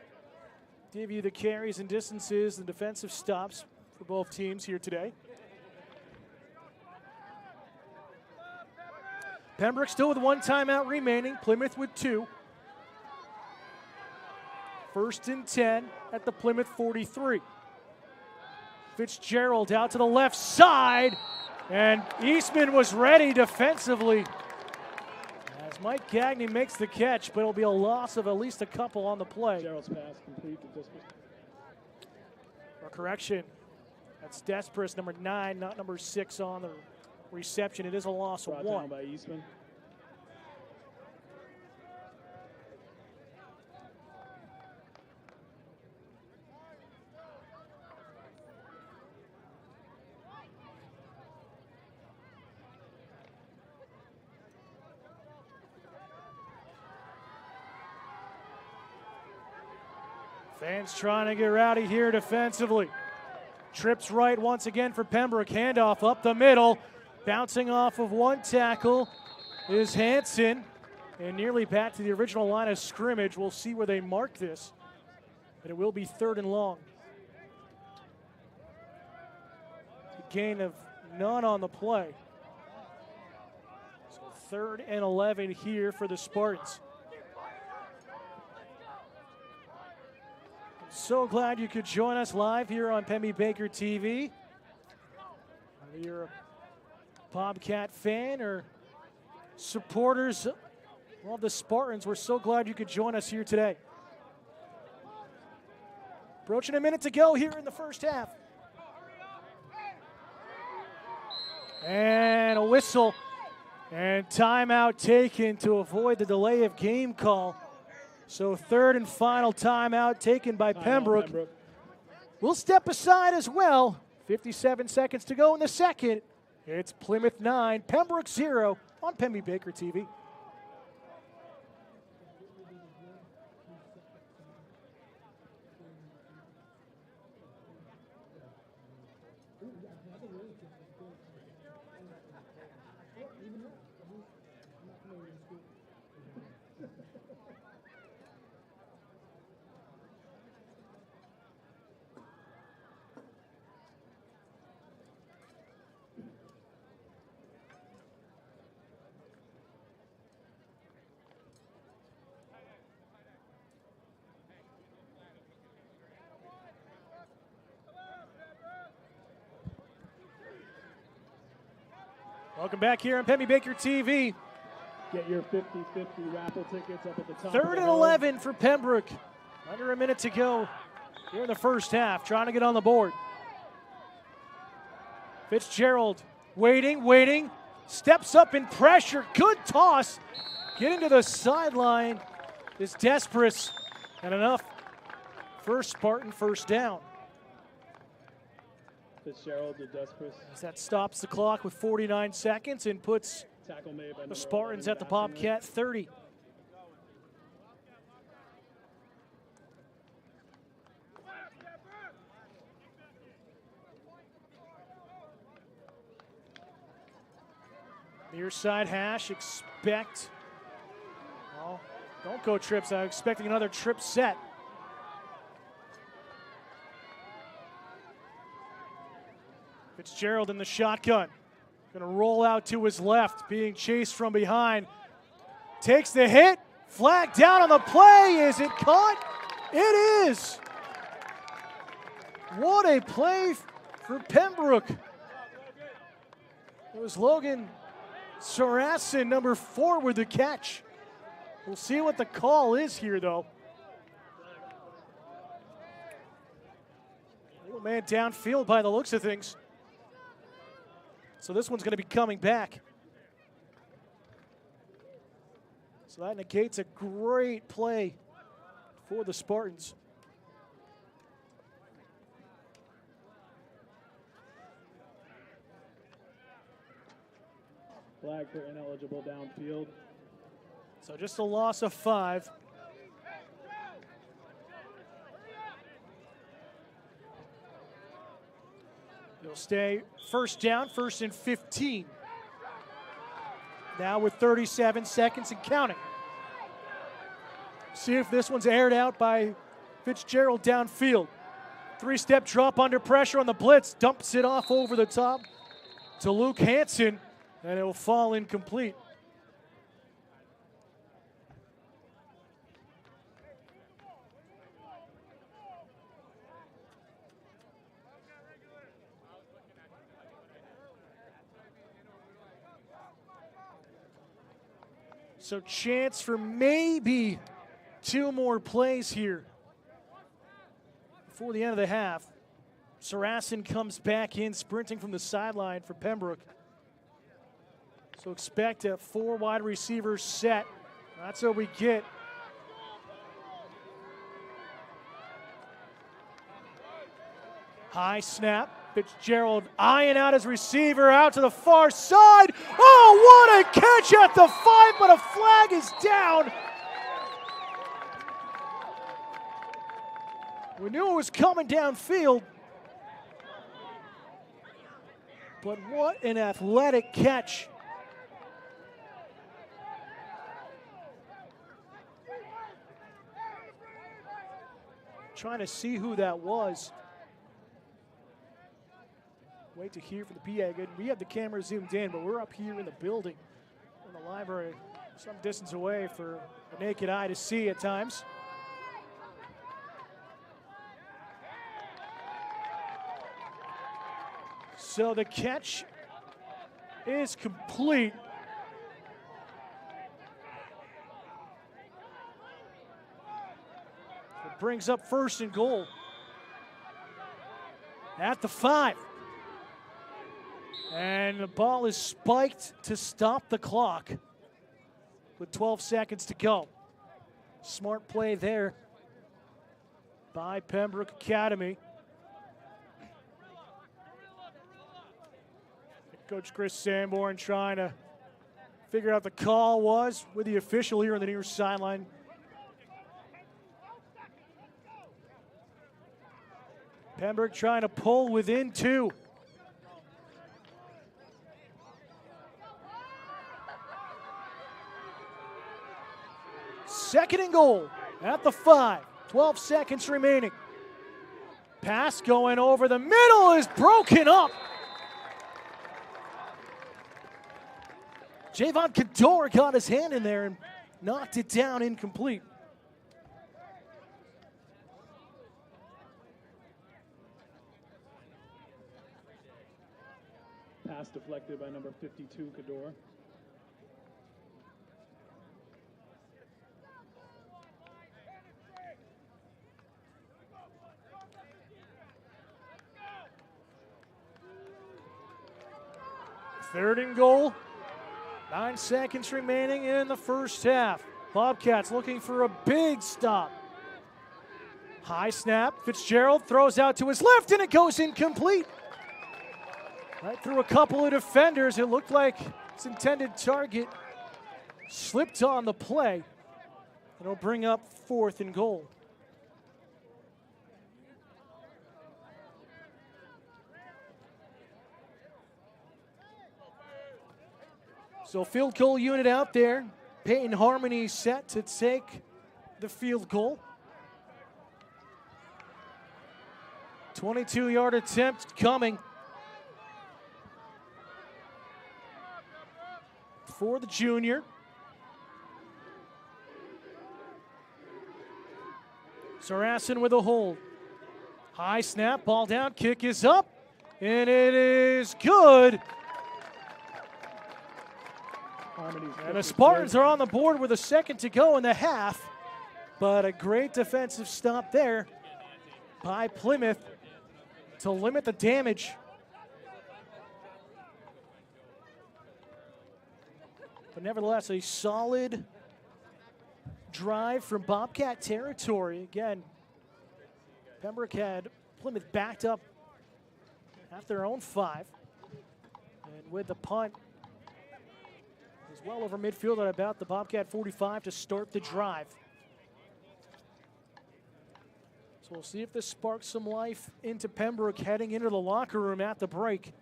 give you the carries and distances and defensive stops for both teams here today. Pembroke still with 1 timeout remaining, Plymouth with 2. 1st and 10 at the Plymouth 43. Fitzgerald out to the left side, and Eastman was ready defensively. Mike Gagnon makes the catch, but it'll be a loss of at least a couple on the play. Gerald's pass complete. Or correction, that's Despres, number 9, not number 6 on the reception. It is a loss of 1. By Eastman. Fans trying to get rowdy here defensively. Trips right once again for Pembroke. Handoff up the middle. Bouncing off of one tackle is Hansen. And nearly back to the original line of scrimmage. We'll see where they mark this. But it will be 3rd and long. A gain of none on the play. So 3rd and 11 here for the Spartans. So glad you could join us live here on Pemmy Baker TV. Whether you're a Bobcat fan or supporters of the Spartans, we're so glad you could join us here today. Approaching a minute to go here in the first half. And a whistle and timeout taken to avoid the delay of game call. So 3rd and final timeout taken by Pembroke. We'll step aside as well. 57 seconds to go in the second. It's Plymouth 9, Pembroke 0 on Pemmy Baker TV. Welcome back here on Pemmy Baker TV. Get your 50-50 raffle tickets up at the top. 3rd and 11 for Pembroke. Under a minute to go here in the first half, trying to get on the board. Fitzgerald waiting, steps up in pressure. Good toss. Getting to the sideline is Despres, and enough for Spartan first down. Fitzgerald to Despres. As that stops the clock with 49 seconds and puts the Spartans at the Bobcat 30. Near side hash, expect. Oh, don't go trips. I'm expecting another trip set. Fitzgerald in the shotgun. Going to roll out to his left, being chased from behind. Takes the hit. Flag down on the play. Is it caught? It is. What a play for Pembroke. It was Logan Sarasin, number 4, with the catch. We'll see what the call is here, though. Little man downfield by the looks of things. So this one's going to be coming back. So that negates a great play for the Spartans. Flag for ineligible downfield. So just a loss of 5. He'll stay first down, 1st and 15. Now with 37 seconds and counting. See if this one's aired out by Fitzgerald downfield. 3-step drop under pressure on the blitz. Dumps it off over the top to Luke Hansen, and it will fall incomplete. So chance for maybe 2 more plays here before the end of the half. Sarasin comes back in, sprinting from the sideline for Pembroke. So expect a 4 wide receivers set. That's what we get. High snap. Fitzgerald eyeing out his receiver out to the far side. Oh, what a catch at the 5, but a flag is down. We knew it was coming downfield. But what an athletic catch. Trying to see who that was. Wait to hear from the PA. Good. We have the camera zoomed in, but we're up here in the building, in the library, some distance away for the naked eye to see at times. So the catch is complete. It brings up 1st and goal at the 5. And the ball is spiked to stop the clock with 12 seconds to go. Smart play there by Pembroke Academy. Coach Chris Sanborn trying to figure out the call was with the official here on the near sideline. Pembroke trying to pull within 2. Second and goal at the 5. 12 seconds remaining. Pass going over the middle is broken up. Javon Kador got his hand in there and knocked it down incomplete. Pass deflected by number 52, Kador. Third and goal. 9 seconds remaining in the first half. Bobcats looking for a big stop. High snap. Fitzgerald throws out to his left, and it goes incomplete. Right through a couple of defenders. It looked like its intended target slipped on the play. It'll bring up 4th and goal. So field goal unit out there. Peyton Harmony set to take the field goal. 22-yard attempt coming for the junior. Sarasin with a hold. High snap, ball down, kick is up, and it is good. And the Spartans are on the board with a second to go in the half, but a great defensive stop there by Plymouth to limit the damage. But nevertheless, a solid drive from Bobcat territory. Again, Pembroke had Plymouth backed up at their own 5. And with the punt, is well over midfield at about the Bobcat 45 to start the drive. So we'll see if this sparks some life into Pembroke heading into the locker room at the break.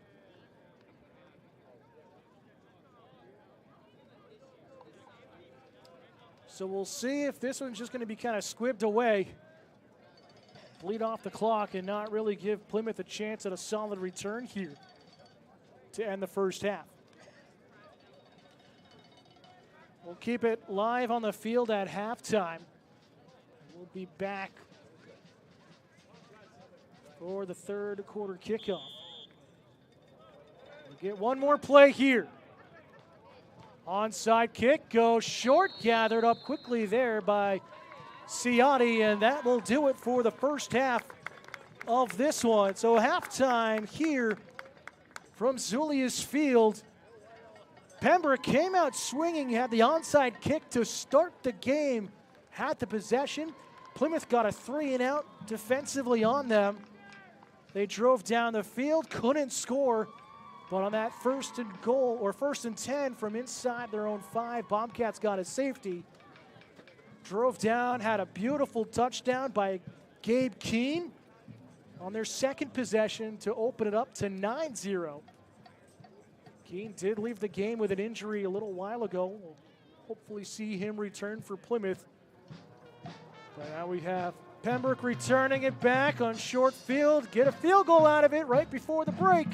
So we'll see if this one's just going to be kind of squibbed away, bleed off the clock, and not really give Plymouth a chance at a solid return here to end the first half. We'll keep it live on the field at halftime. We'll be back for the third quarter kickoff. We'll get one more play here. Onside kick goes short, gathered up quickly there by Ciotti, and that will do it for the first half of this one. So halftime here from Zulius Field. Pembroke came out swinging, had the onside kick to start the game, had the possession. Plymouth got a 3-and-out defensively on them. They drove down the field, couldn't score, but on that 1st and goal, or 1st and 10 from inside their own 5, Bobcats got a safety. Drove down, had a beautiful touchdown by Gabe Keene on their second possession to open it up to 9-0. Keene did leave the game with an injury a little while ago. We'll hopefully see him return for Plymouth. But now we have Pembroke returning it back on short field. Get a field goal out of it right before the break.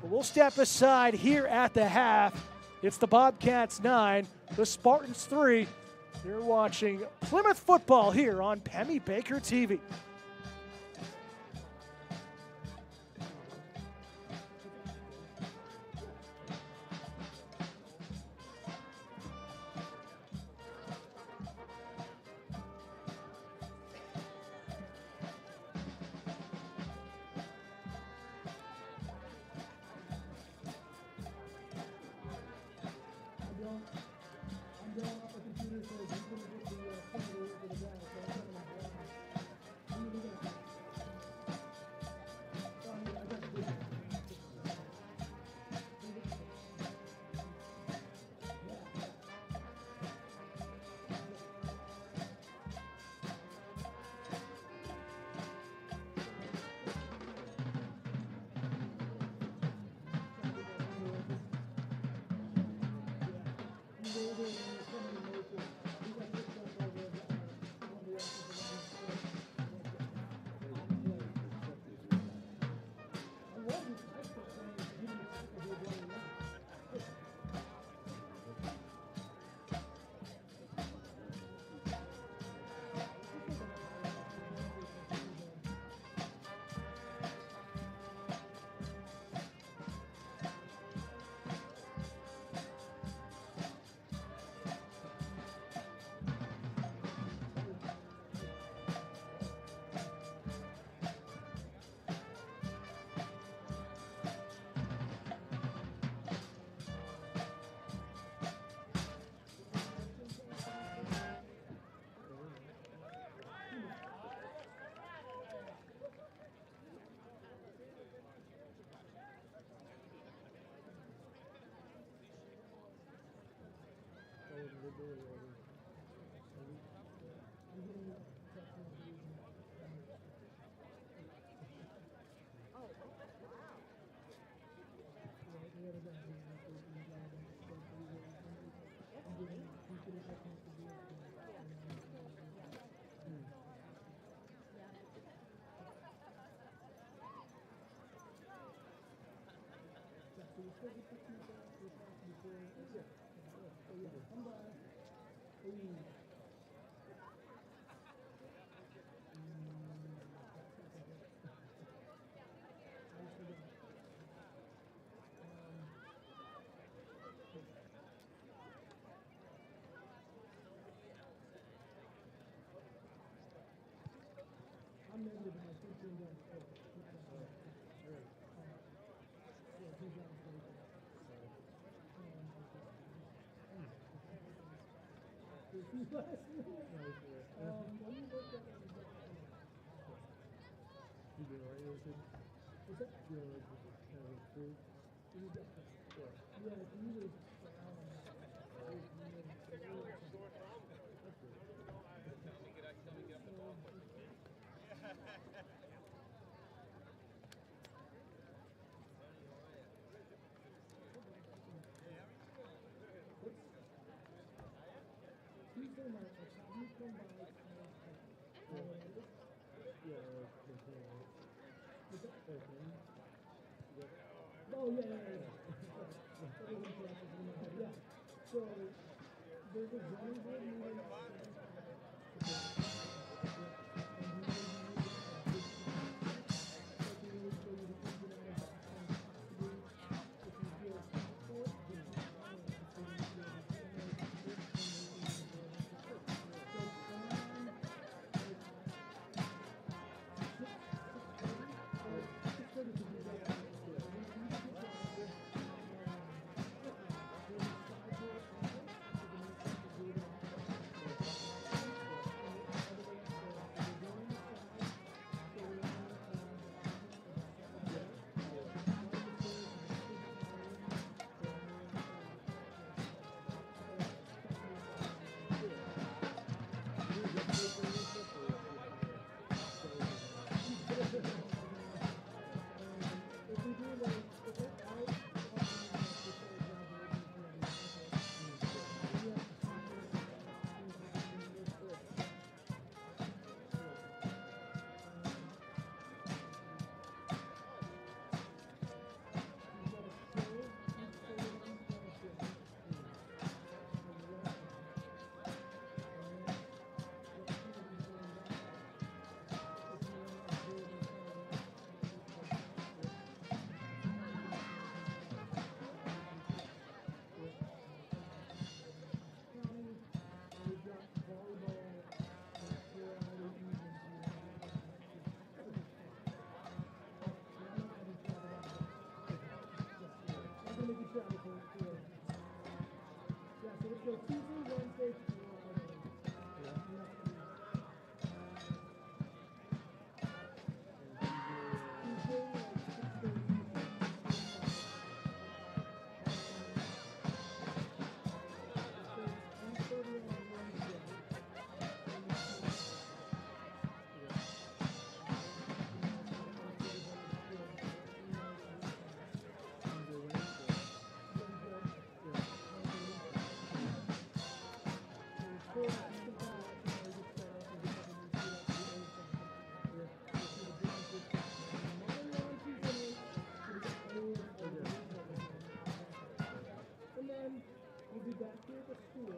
But we'll step aside here at the half. It's the Bobcats 9, the Spartans 3. You're watching Plymouth football here on Pemmy Baker TV.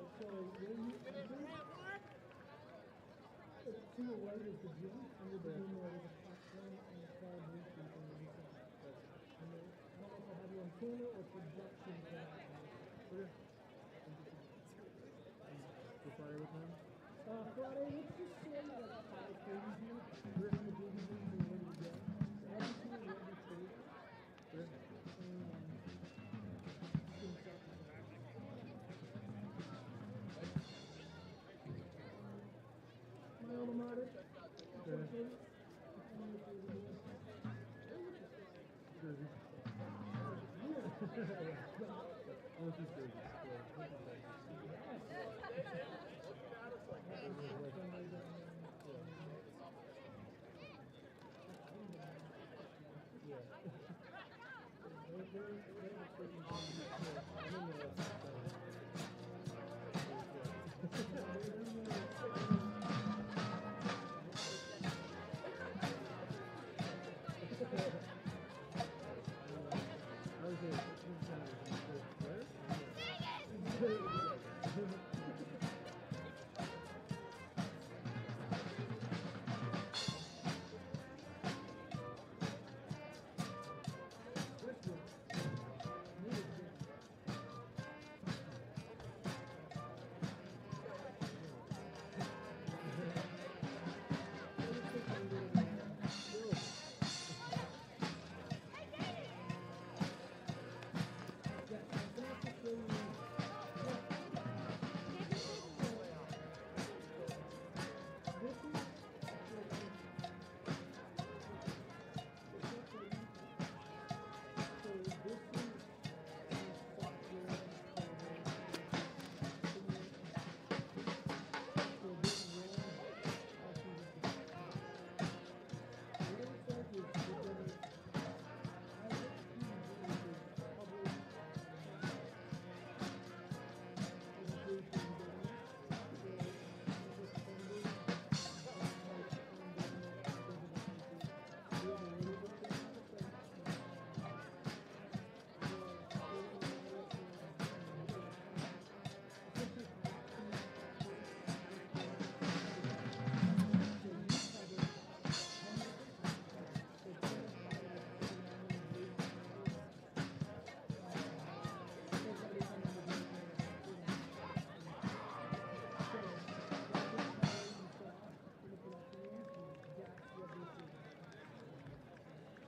So where you enter, to your right is the gym, and you'll be in there with a platform and a car booth and things like that. And then I don't know if I'll have you on camera or projection for that. Okay. For Friday what time? Friday, let's just say like 5:30 here. We're in the building room, we're ready to go. Everything is ready for you. Okay. My alma mater. Okay. Jersey. Oh, it's just Jersey.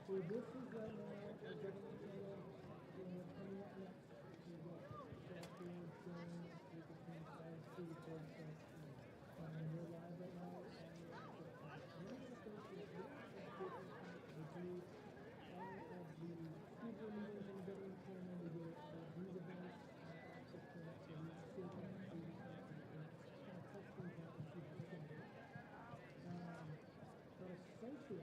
So this is right now our government channel. Coming up next, we've got Chapter and Film, Super Team 5, Super Team 5. We're live right now. One of the things that we do all of the super meetings in the government channel. We do these events, access points, so we still can do kind of touch things out and see if we can do it. But essentially,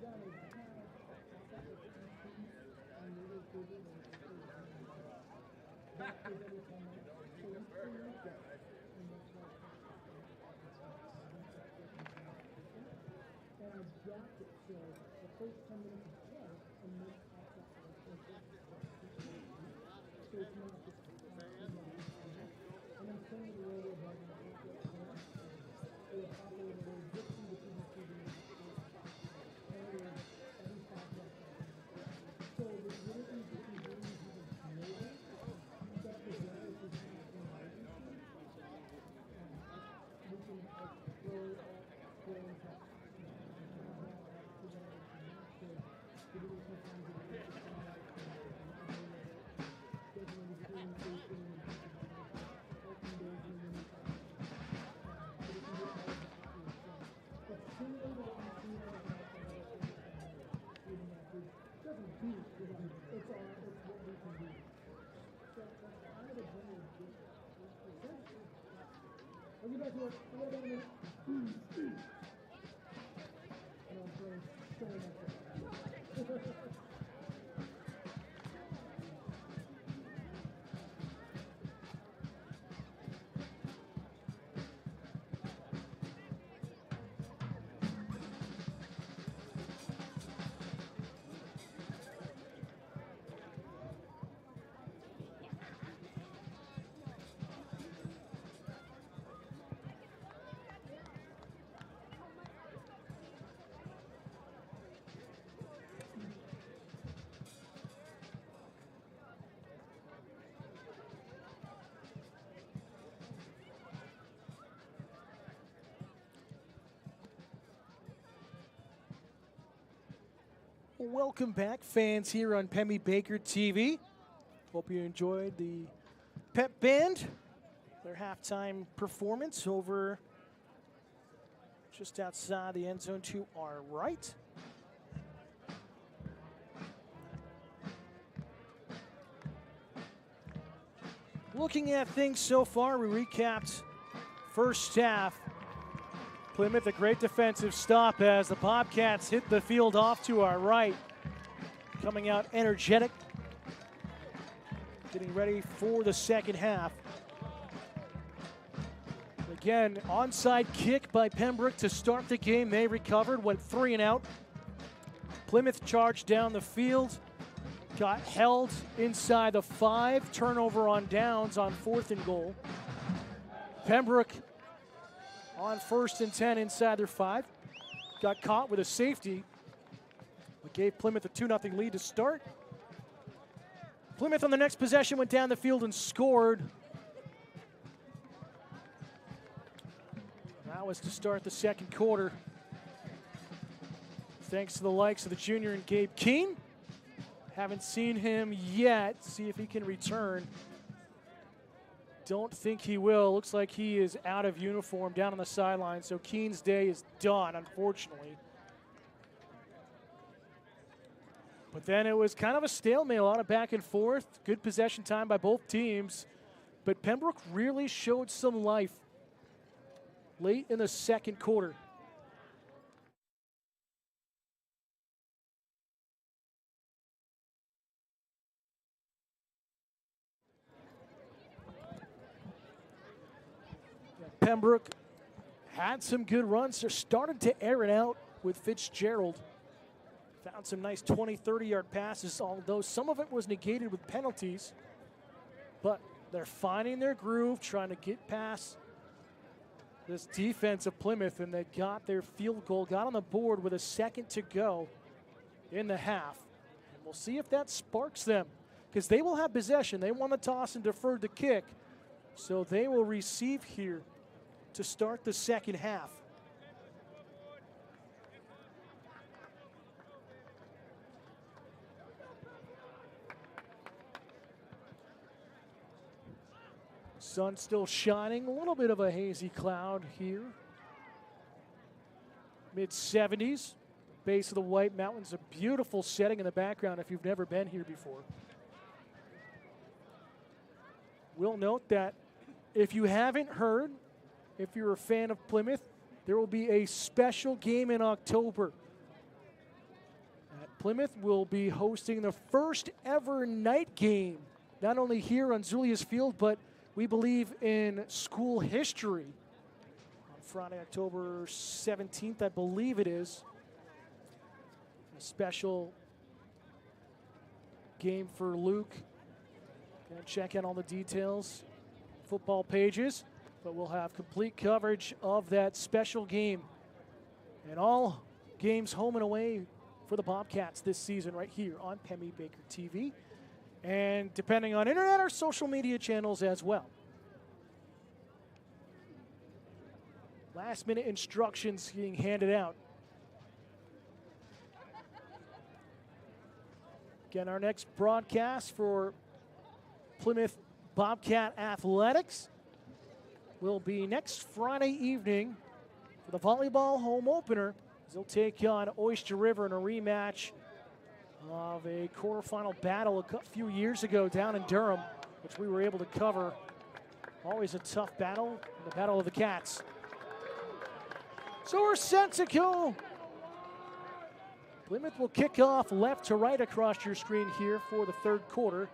done is kind of set the piece and really figure that is every time I so we figure it out. And that's why and I dropped it so the first 10 minutes of play and make off that so it's not just and I'm saying the way about it so it's probably the way just see the people every 5 minutes. So the really things that you do is you can know that the guy is just not in my we can throw and talk. I'll get back to work. I'll get back in a minute. And I'm throwing so much. Welcome back, fans here on Pemmy Baker TV. Hope you enjoyed the pep band, their halftime performance over just outside the end zone to our right. Looking at things so far, we recapped first half. Plymouth, a great defensive stop as the Bobcats hit the field off to our right. Coming out energetic, getting ready for the second half. Again, onside kick by Pembroke to start the game. They recovered, went 3 and out. Plymouth charged down the field, got held inside the 5, turnover on downs on 4th and goal. Pembroke on 1st and 10 inside their 5. Got caught with a safety, but gave Plymouth a 2-0 lead to start. Plymouth on the next possession went down the field and scored. That was to start the second quarter. Thanks to the likes of the junior and Gabe Keene. Haven't seen him yet. See if he can return. Don't think he will. Looks like he is out of uniform down on the sideline, so Keene's day is done, unfortunately. But then it was kind of a stalemate, a lot of back and forth. Good possession time by both teams. But Pembroke really showed some life late in the second quarter. Pembroke had some good runs. They're starting to air it out with Fitzgerald. Found some nice 20, 30-yard passes, although some of it was negated with penalties. But they're finding their groove, trying to get past this defense of Plymouth, and they got their field goal, got on the board with a second to go in the half. And we'll see if that sparks them, because they will have possession. They won the toss and deferred the kick, so they will receive here to start the second half. Sun still shining, a little bit of a hazy cloud here. Mid-70s, base of the White Mountains, a beautiful setting in the background if you've never been here before. We'll note that if you haven't heard, if you're a fan of Plymouth, there will be a special game in October. Plymouth will be hosting the first ever night game, not only here on Zulius Field, but we believe in school history. On Friday, October 17th, I believe it is. A special game for Luke. Gonna check out all the details, football pages, but we'll have complete coverage of that special game and all games home and away for the Bobcats this season right here on Pemmy Baker TV, and depending on internet or social media channels as well. Last minute instructions being handed out. Again, our next broadcast for Plymouth Bobcat Athletics will be next Friday evening for the volleyball home opener. They'll take on Oyster River in a rematch of a quarterfinal battle a few years ago down in Durham, which we were able to cover. Always a tough battle, the Battle of the Cats. So we're set to go. Plymouth will kick off left to right across your screen here for the third quarter.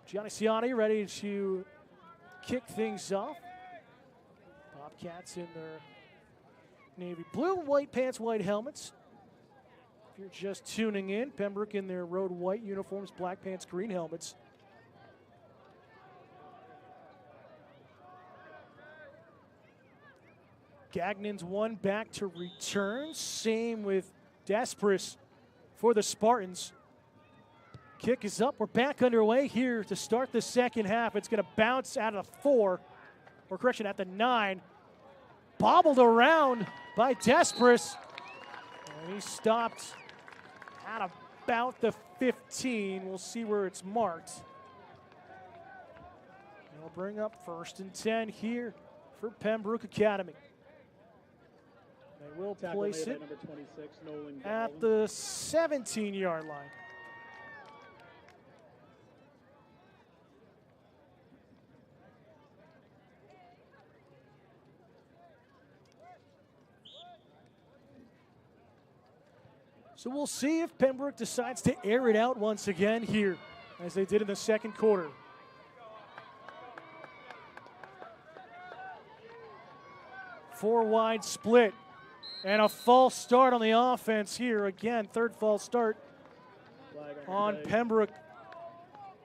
Gianni Ciani ready to kick things off. Bobcats in their navy blue, white pants, white helmets. If you're just tuning in, Pembroke in their road white uniforms, black pants, green helmets. Gagnon's one back to return. Same with Despres for the Spartans. Kick is up. We're back underway here to start the second half. It's going to bounce out of the 4, or correction, at the 9. Bobbled around by Despres. And he stopped at about the 15. We'll see where it's marked. And we'll bring up 1st and 10 here for Pembroke Academy. They will place it number 26, Nolan at the 17-yard line. So we'll see if Pembroke decides to air it out once again here, as they did in the second quarter. Four wide split. And a false start on the offense here. Again, third false start on Pembroke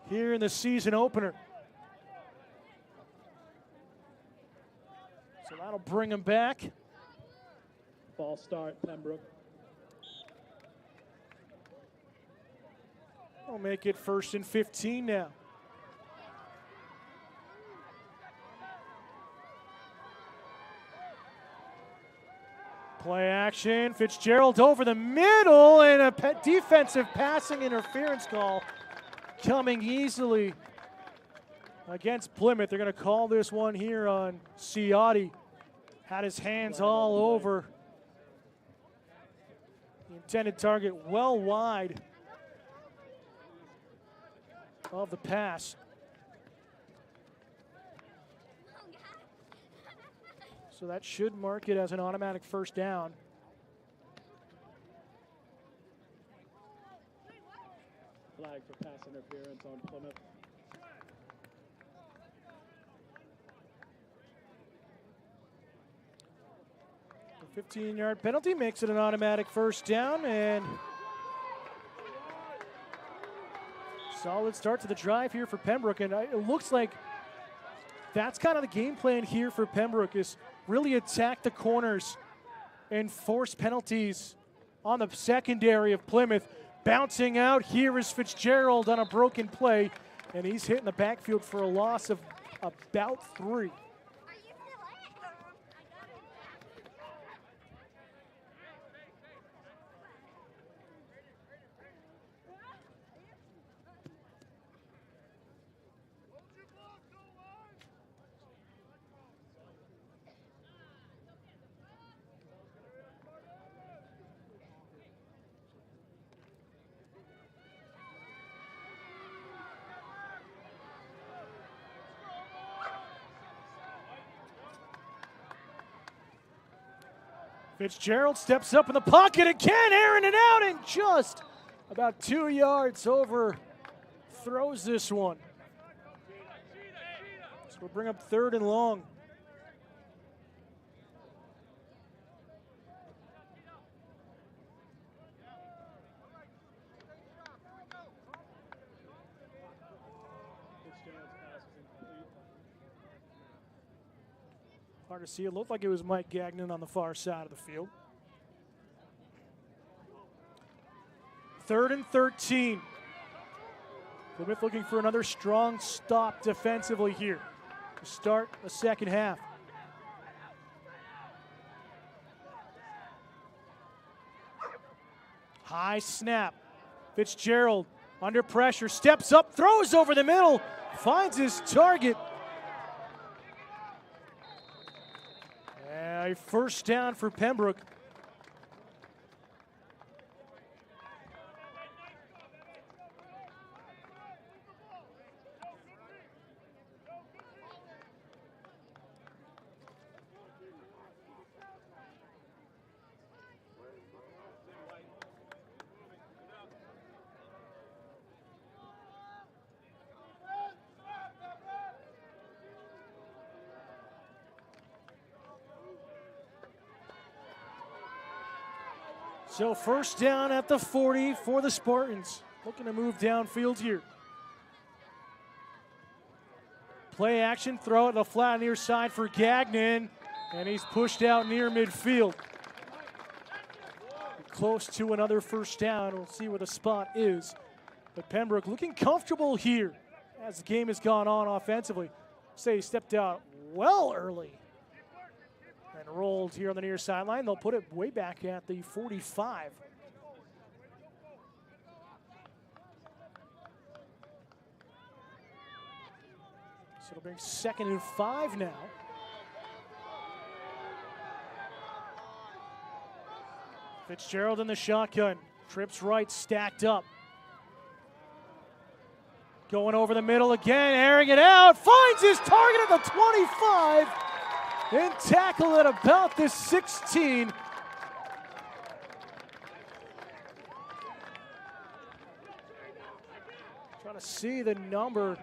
here in the season opener. So that'll bring him back. False start, Pembroke. We'll make it 1st and 15 now. Play action, Fitzgerald over the middle, and a defensive passing interference call coming easily against Plymouth. They're going to call this one here on Ciotti. Had his hands all over the intended target, well wide of the pass. So that should mark it as an automatic first down. Flag for pass interference on Plymouth. The 15-yard penalty makes it an automatic first down, and solid start to the drive here for Pembroke. And it looks like that's kind of the game plan here for Pembroke, is really attack the corners and force penalties on the secondary of Plymouth. Bouncing out here is Fitzgerald on a broken play, and he's hitting the backfield for a loss of about 3. Fitzgerald steps up in the pocket again, airing it out, and just about 2 yards over, throws this one. So we'll bring up 3rd and long. Hard to see. It looked like it was Mike Gagnon on the far side of the field. 3rd and 13. Plymouth looking for another strong stop defensively here to start the second half. High snap. Fitzgerald under pressure, steps up, throws over the middle, finds his target. A first down for Pembroke. So first down at the 40 for the Spartans. Looking to move downfield here. Play action, throw it to the flat near side for Gagnon, and he's pushed out near midfield. Close to another first down. We'll see where the spot is. But Pembroke looking comfortable here as the game has gone on offensively. Say he stepped out well early and rolled here on the near sideline. They'll put it way back at the 45. So it'll bring 2nd and 5 now. Fitzgerald in the shotgun. Trips right, stacked up. Going over the middle again, airing it out. Finds his target at the 25. And tackle at about the 16. Trying to see the number.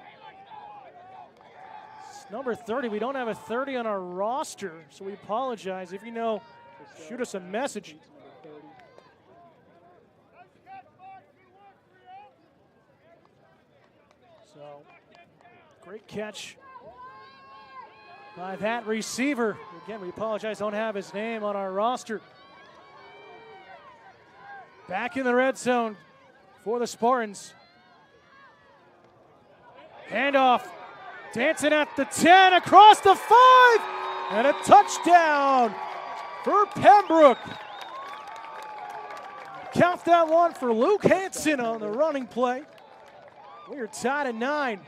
It's number 30. We don't have a 30 on our roster, so we apologize. If you know, shoot us a message. So, great catch by that receiver. Again, we apologize, don't have his name on our roster. Back in the red zone for the Spartans. Handoff, dancing at the 10, across the 5, and a touchdown for Pembroke. Count that one for Luke Hansen on the running play. We are tied at 9.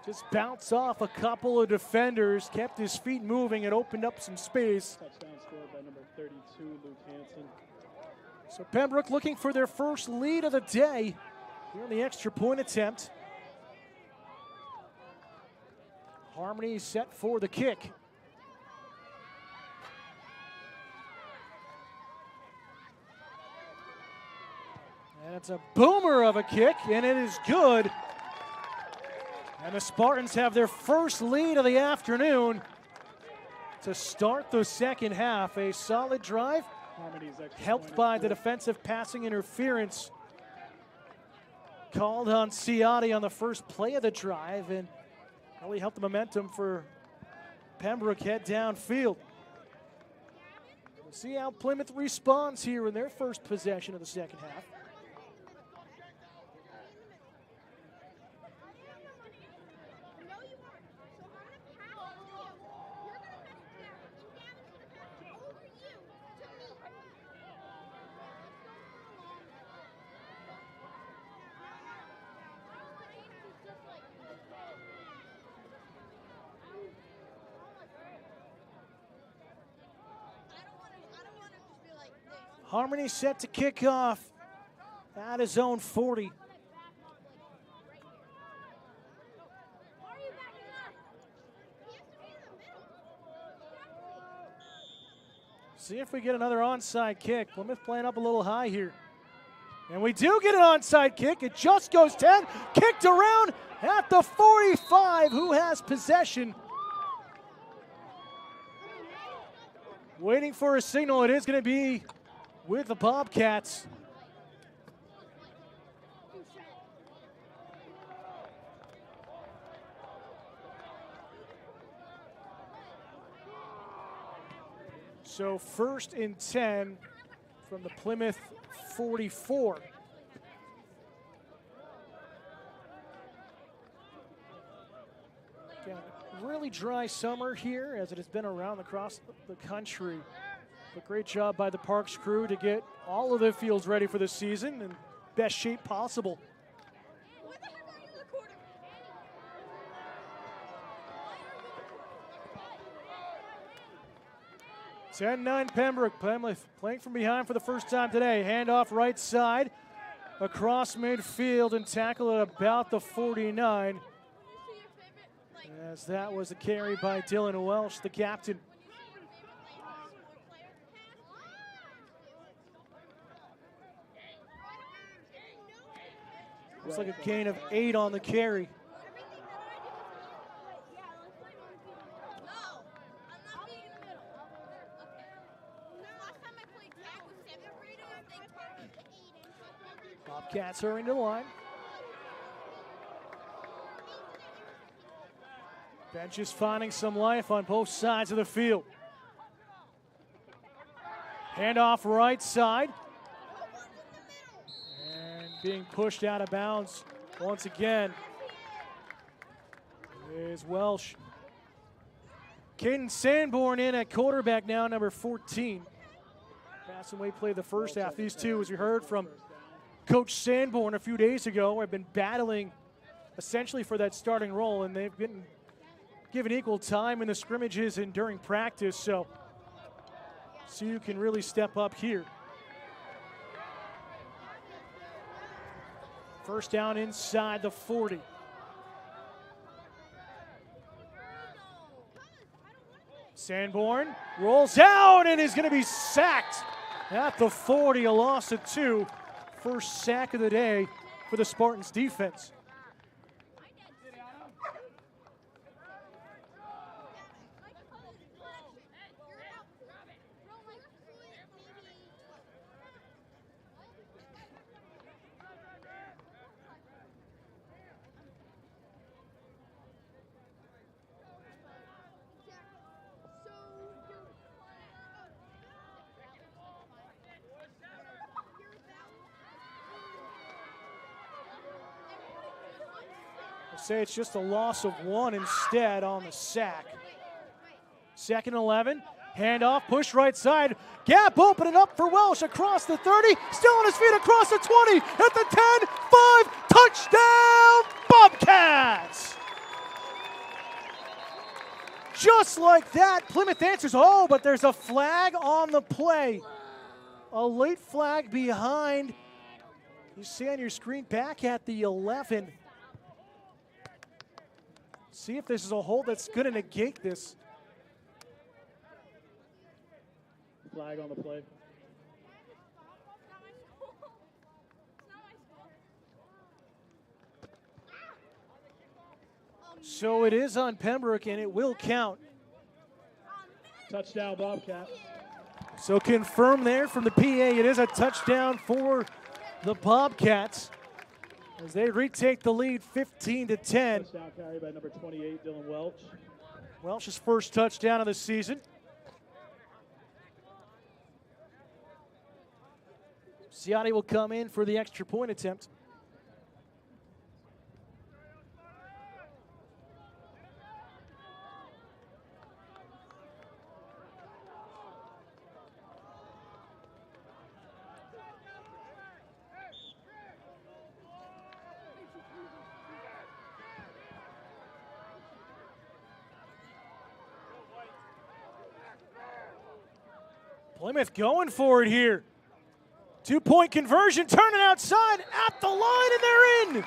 Just bounced off a couple of defenders, kept his feet moving, and opened up some space. Touchdown scored by number 32, Luke Hansen. So Pembroke looking for their first lead of the day here in the extra point attempt. Harmony set for the kick. And it's a boomer of a kick, and it is good. And the Spartans have their first lead of the afternoon to start the second half. A solid drive, helped by the defensive passing interference called on Ciotti on the first play of the drive, and really helped the momentum for Pembroke head downfield. We'll see how Plymouth responds here in their first possession of the second half. Harmony set to kick off at his own 40. See if we get another onside kick. Plymouth playing up a little high here. And we do get an onside kick. It just goes 10. Kicked around at the 45. Who has possession? Waiting for a signal. It is going to be with the Bobcats. So 1st and 10 from the Plymouth 44. Again, really dry summer here as it has been around across the country. But great job by the Parks crew to get all of the fields ready for the season in best shape possible. 10-9 Pembroke. Plymouth playing from behind for the first time today. Handoff right side across midfield and tackle at about the 49. As that was a carry by Dylan Welsh, the captain. Looks like a gain of 8 on the carry. Bobcats are into the line. Bench is finding some life on both sides of the field. Handoff right side. And being pushed out of bounds once again is Welsh. Caden Sanborn in at quarterback now, number 14. Passing way played the first half. These two, as we heard from Coach Sanborn a few days ago, have been battling essentially for that starting role, and they've been given equal time in the scrimmages and during practice, so you can really step up here. First down inside the 40. Sanborn rolls out and is going to be sacked at the 40, a loss of 2. First sack of the day for the Spartans defense. Say it's just a loss of 1 instead on the sack. 2nd and 11, handoff, push right side, gap opening up for Welsh across the 30, still on his feet across the 20, at the 10, 5, touchdown Bobcats! Just like that, Plymouth answers, oh, but there's a flag on the play. A late flag behind, you see on your screen, back at the 11. See if this is a hold that's going to negate this. Flag on the play. So it is on Pembroke, and it will count. Touchdown, Bobcats. So confirmed there from the PA, it is a touchdown for the Bobcats as they retake the lead 15-10. Touchdown carry by number 28, Dylan Welch. Welsh's first touchdown of the season. Ciotti will come in for the extra point attempt. Plymouth going for it here. 2-point conversion, turning outside at the line, and they're in.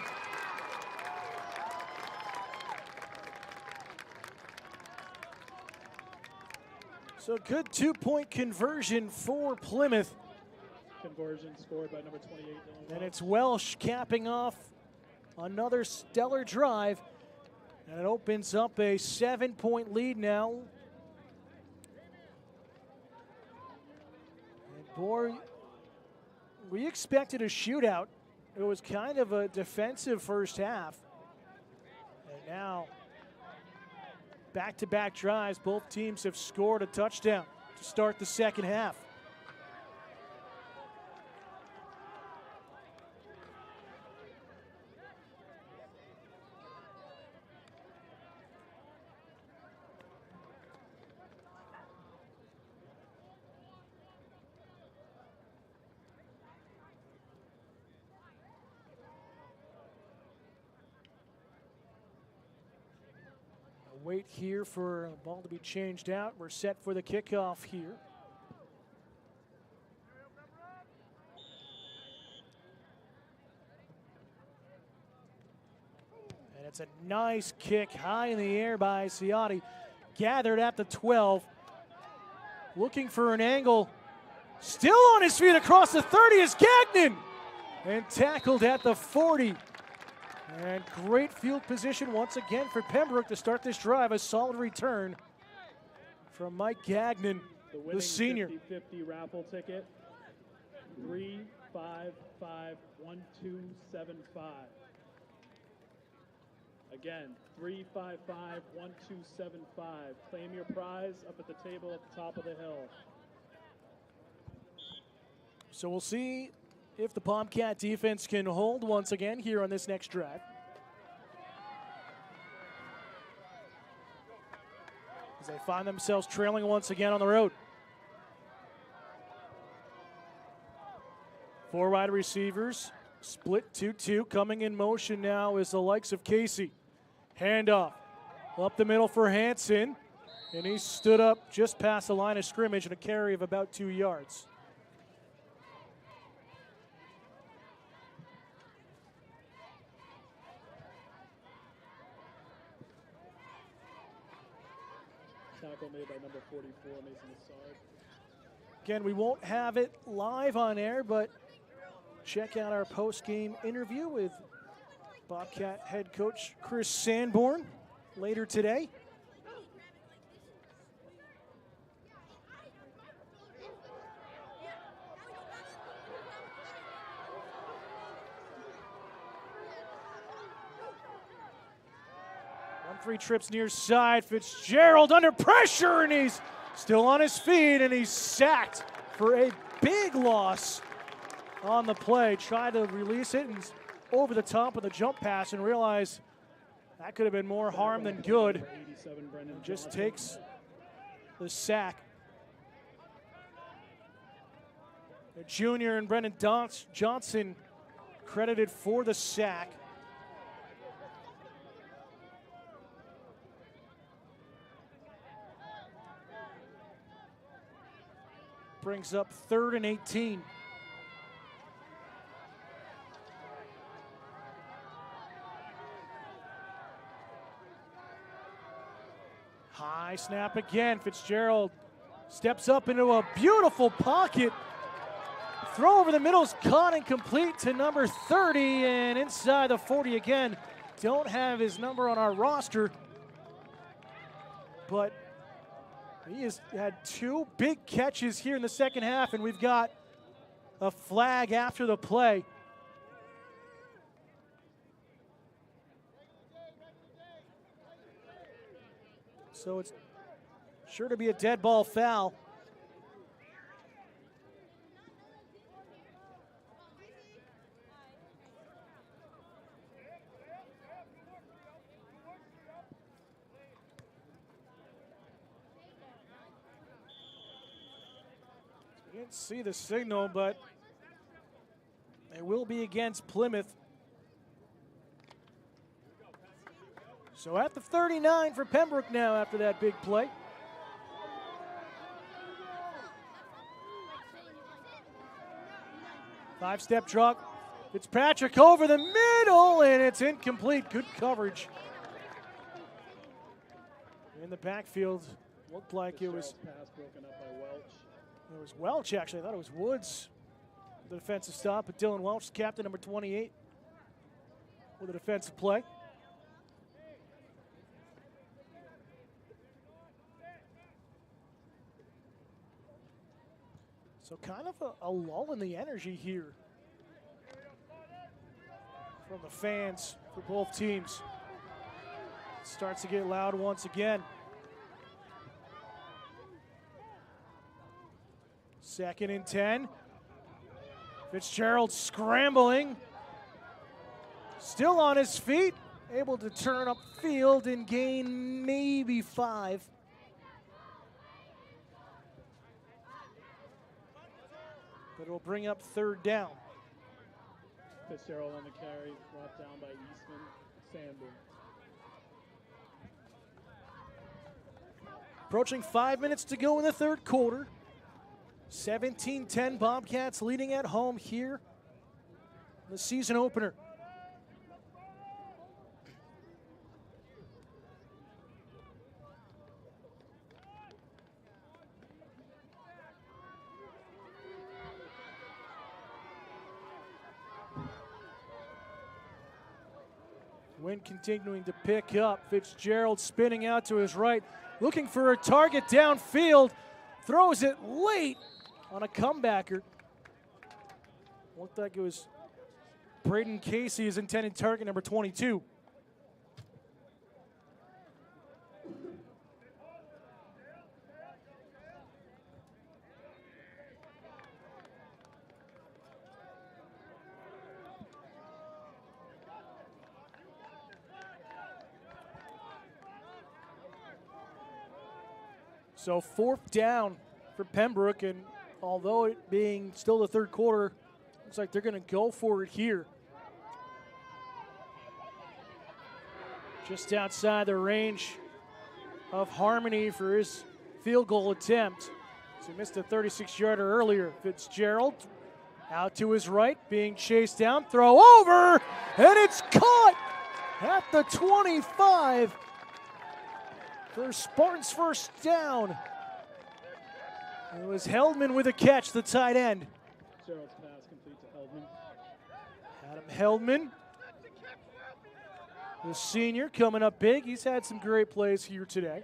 So good 2-point conversion for Plymouth. Conversion scored by number 28, Dylan And Welsh. it's Welsh capping off another stellar drive. And it opens up a 7-point lead now. And boy, we expected a shootout. It was kind of a defensive first half. And now, back-to-back drives, both teams have scored a touchdown to start the second half. Wait here for the ball to be changed out. We're set for the kickoff here. And it's a nice kick high in the air by Ciotti. Gathered at the 12. Looking for an angle. Still on his feet across the 30 is Gagnon. And tackled at the 40. And great field position once again for Pembroke to start this drive. A solid return from Mike Gagnon, the senior. 50-50 raffle ticket, 355-1275. Again, 355-1275. Claim your prize up at the table at the top of the hill. So we'll see if the Bobcat defense can hold once again here on this next drive. As they find themselves trailing once again on the road. 4 wide receivers, split 2-2. Coming in motion now is the likes of Casey. Handoff up the middle for Hanson, and he stood up just past the line of scrimmage and a carry of about 2 yards. Tackle made by number 44, Mason Assad. Again, we won't have it live on air, but check out our post-game interview with Bobcat head coach Chris Sanborn later today. Three trips near side. Fitzgerald under pressure, and he's still on his feet, and he's sacked for a big loss on the play. Tried to release it and over the top of the jump pass and realized that could have been more harm than good. And just takes the sack. The junior and Brendan Johnson credited for the sack. Brings up 3rd and 18. High snap again. Fitzgerald steps up into a beautiful pocket. Throw over the middle is caught and complete to number 30, and inside the 40 again. Don't have his number on our roster, but he has had 2 big catches here in the second half, and we've got a flag after the play. So it's sure to be a dead ball foul. Didn't see the signal, but it will be against Plymouth. So at the 39 for Pembroke now after that big play. Five-step drop. Fitzpatrick over the middle, and it's incomplete. Good coverage. In the backfield, Looked like it was Pass broken up by Welch. Welch, actually. I thought it was Woods, the defensive stop. But Dylan Welch, captain number 28, with a defensive play. So kind of a lull in the energy here from the fans for both teams. Starts to get loud once again. Second and 10. Fitzgerald scrambling. Still on his feet. Able to turn upfield and gain maybe 5. But it'll bring up third down. Fitzgerald on the carry, brought down by Eastman Sanborn. Approaching 5 minutes to go in the third quarter. 17-10 Bobcats leading at home here in the season opener. Wind continuing to pick up. Fitzgerald spinning out to his right, looking for a target downfield. Throws it late on a comebacker. Looked like it was Braden Casey, his intended target, number 22. So fourth down for Pembroke, and although it being still the third quarter, looks like they're going to go for it here. Just outside the range of Harmony for his field goal attempt. So he missed a 36-yarder earlier. Fitzgerald out to his right, being chased down, throw over, and it's caught at the 25. For Spartans' first down. It was Heldman with a catch, the tight end. Fitzgerald's pass complete to Heldman. Adam Heldman, the senior, coming up big. He's had some great plays here today.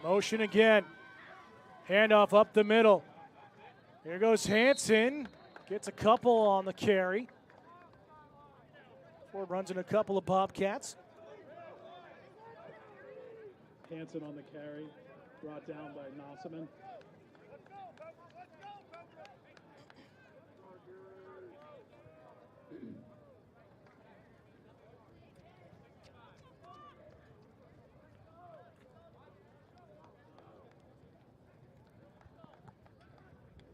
Motion again. Handoff up the middle. Here goes Hanson. Gets a couple on the carry. Ford runs in a couple of Bobcats. Hanson on the carry, brought down by Nossaman.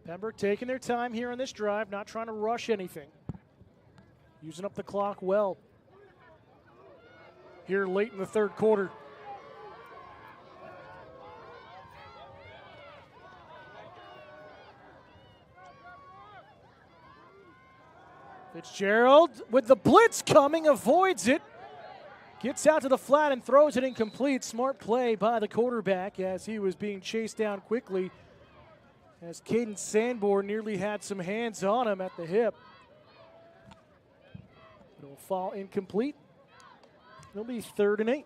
Pembroke taking their time here on this drive, not trying to rush anything. Using up the clock well here late in the third quarter. Fitzgerald with the blitz coming, avoids it. Gets out to the flat and throws it incomplete. Smart play by the quarterback as he was being chased down quickly, as Caden Sanborn nearly had some hands on him at the hip. It'll fall incomplete. It'll be 3rd and 8.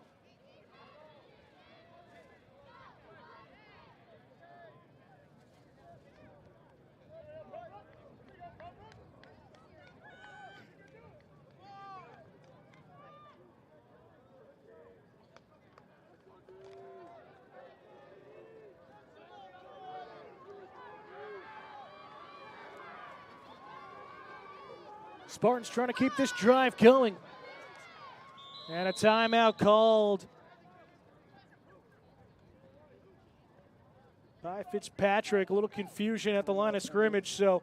Spartans trying to keep this drive going. And a timeout called by Fitzpatrick. A little confusion at the line of scrimmage. So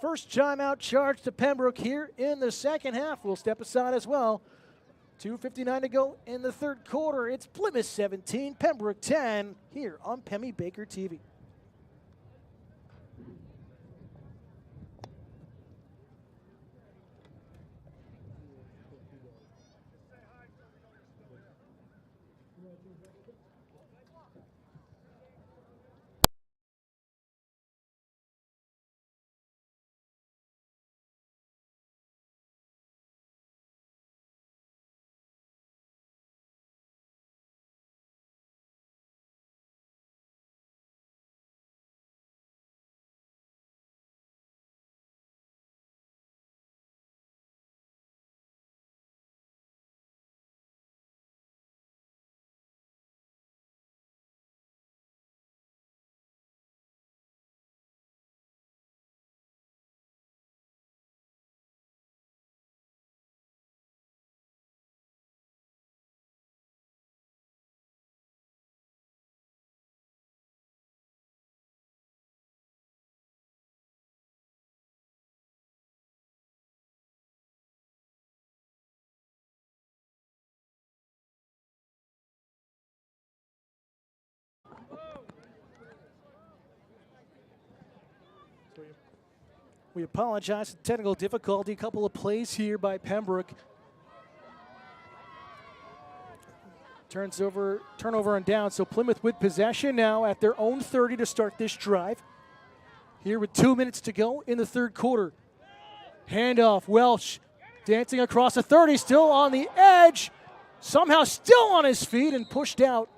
first timeout charge to Pembroke here in the second half. We'll step aside as well 2:59 to go in the third quarter. It's Plymouth 17, Pembroke 10 here on Pemmy Baker TV. We apologize for technical difficulty. A couple of plays here by Pembroke. Turnover on down. So Plymouth with possession now at their own 30 to start this drive. Here with 2 minutes to go in the third quarter. Handoff, Welsh dancing across the 30, still on the edge. Somehow still on his feet and pushed out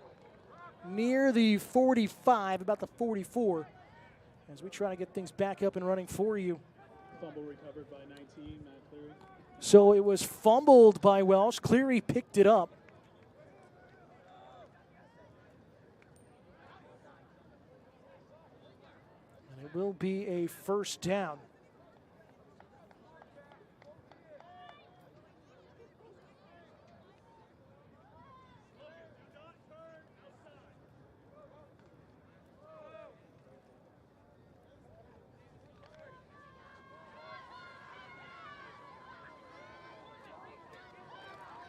near the 45, about the 44. As we try to get things back up and running for you. Fumble recovered by 19, Matt Cleary. So it was fumbled by Welsh. Cleary picked it up. And it will be a first down.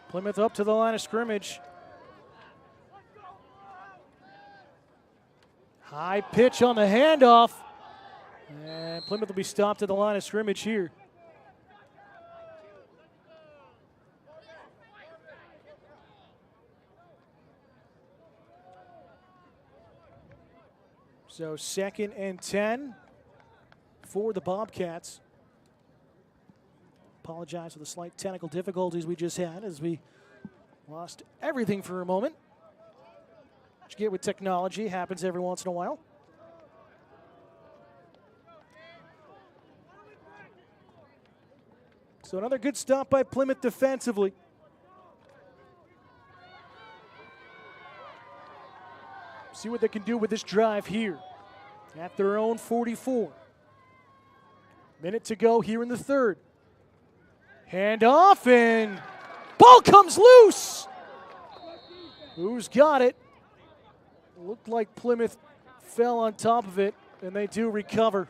Plymouth up to the line of scrimmage. High pitch on the handoff. And Plymouth will be stopped at the line of scrimmage here. So 2nd and 10 for the Bobcats. Apologize for the slight technical difficulties we just had as we lost everything for a moment. What you get with technology happens every once in a while. So another good stop by Plymouth defensively. See what they can do with this drive here at their own 44. Minute to go here in the third. Hand off and ball comes loose. Who's got it? Looked like Plymouth fell on top of it, and they do recover.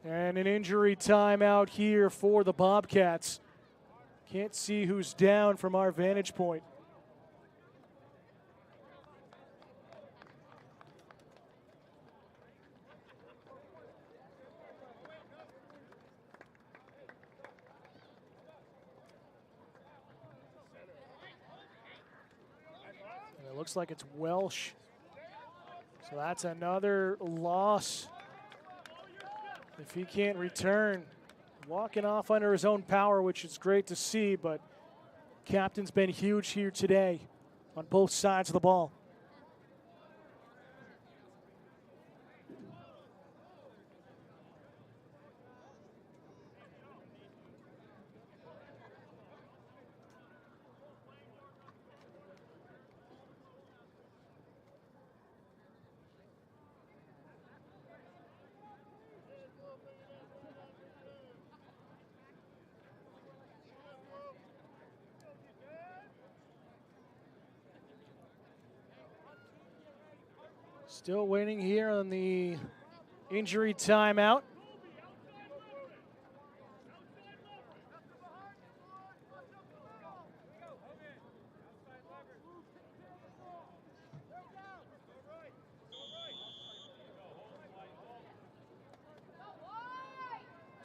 And an injury timeout here for the Bobcats. Can't see who's down from our vantage point. And it looks like it's Welsh. So that's another loss. If he can't return, walking off under his own power, which is great to see, but captain's been huge here today on both sides of the ball. Still waiting here on the injury timeout.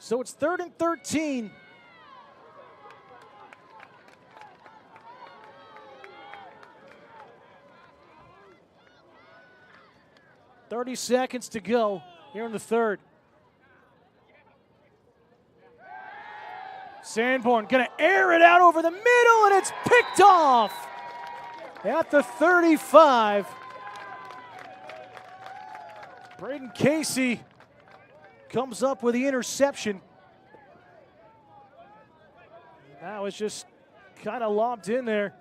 So it's 3rd and 13. .30 seconds to go here in the third. Sanborn gonna air it out over the middle, and it's picked off at the 35. Braden Casey comes up with the interception. That was just kind of lobbed in there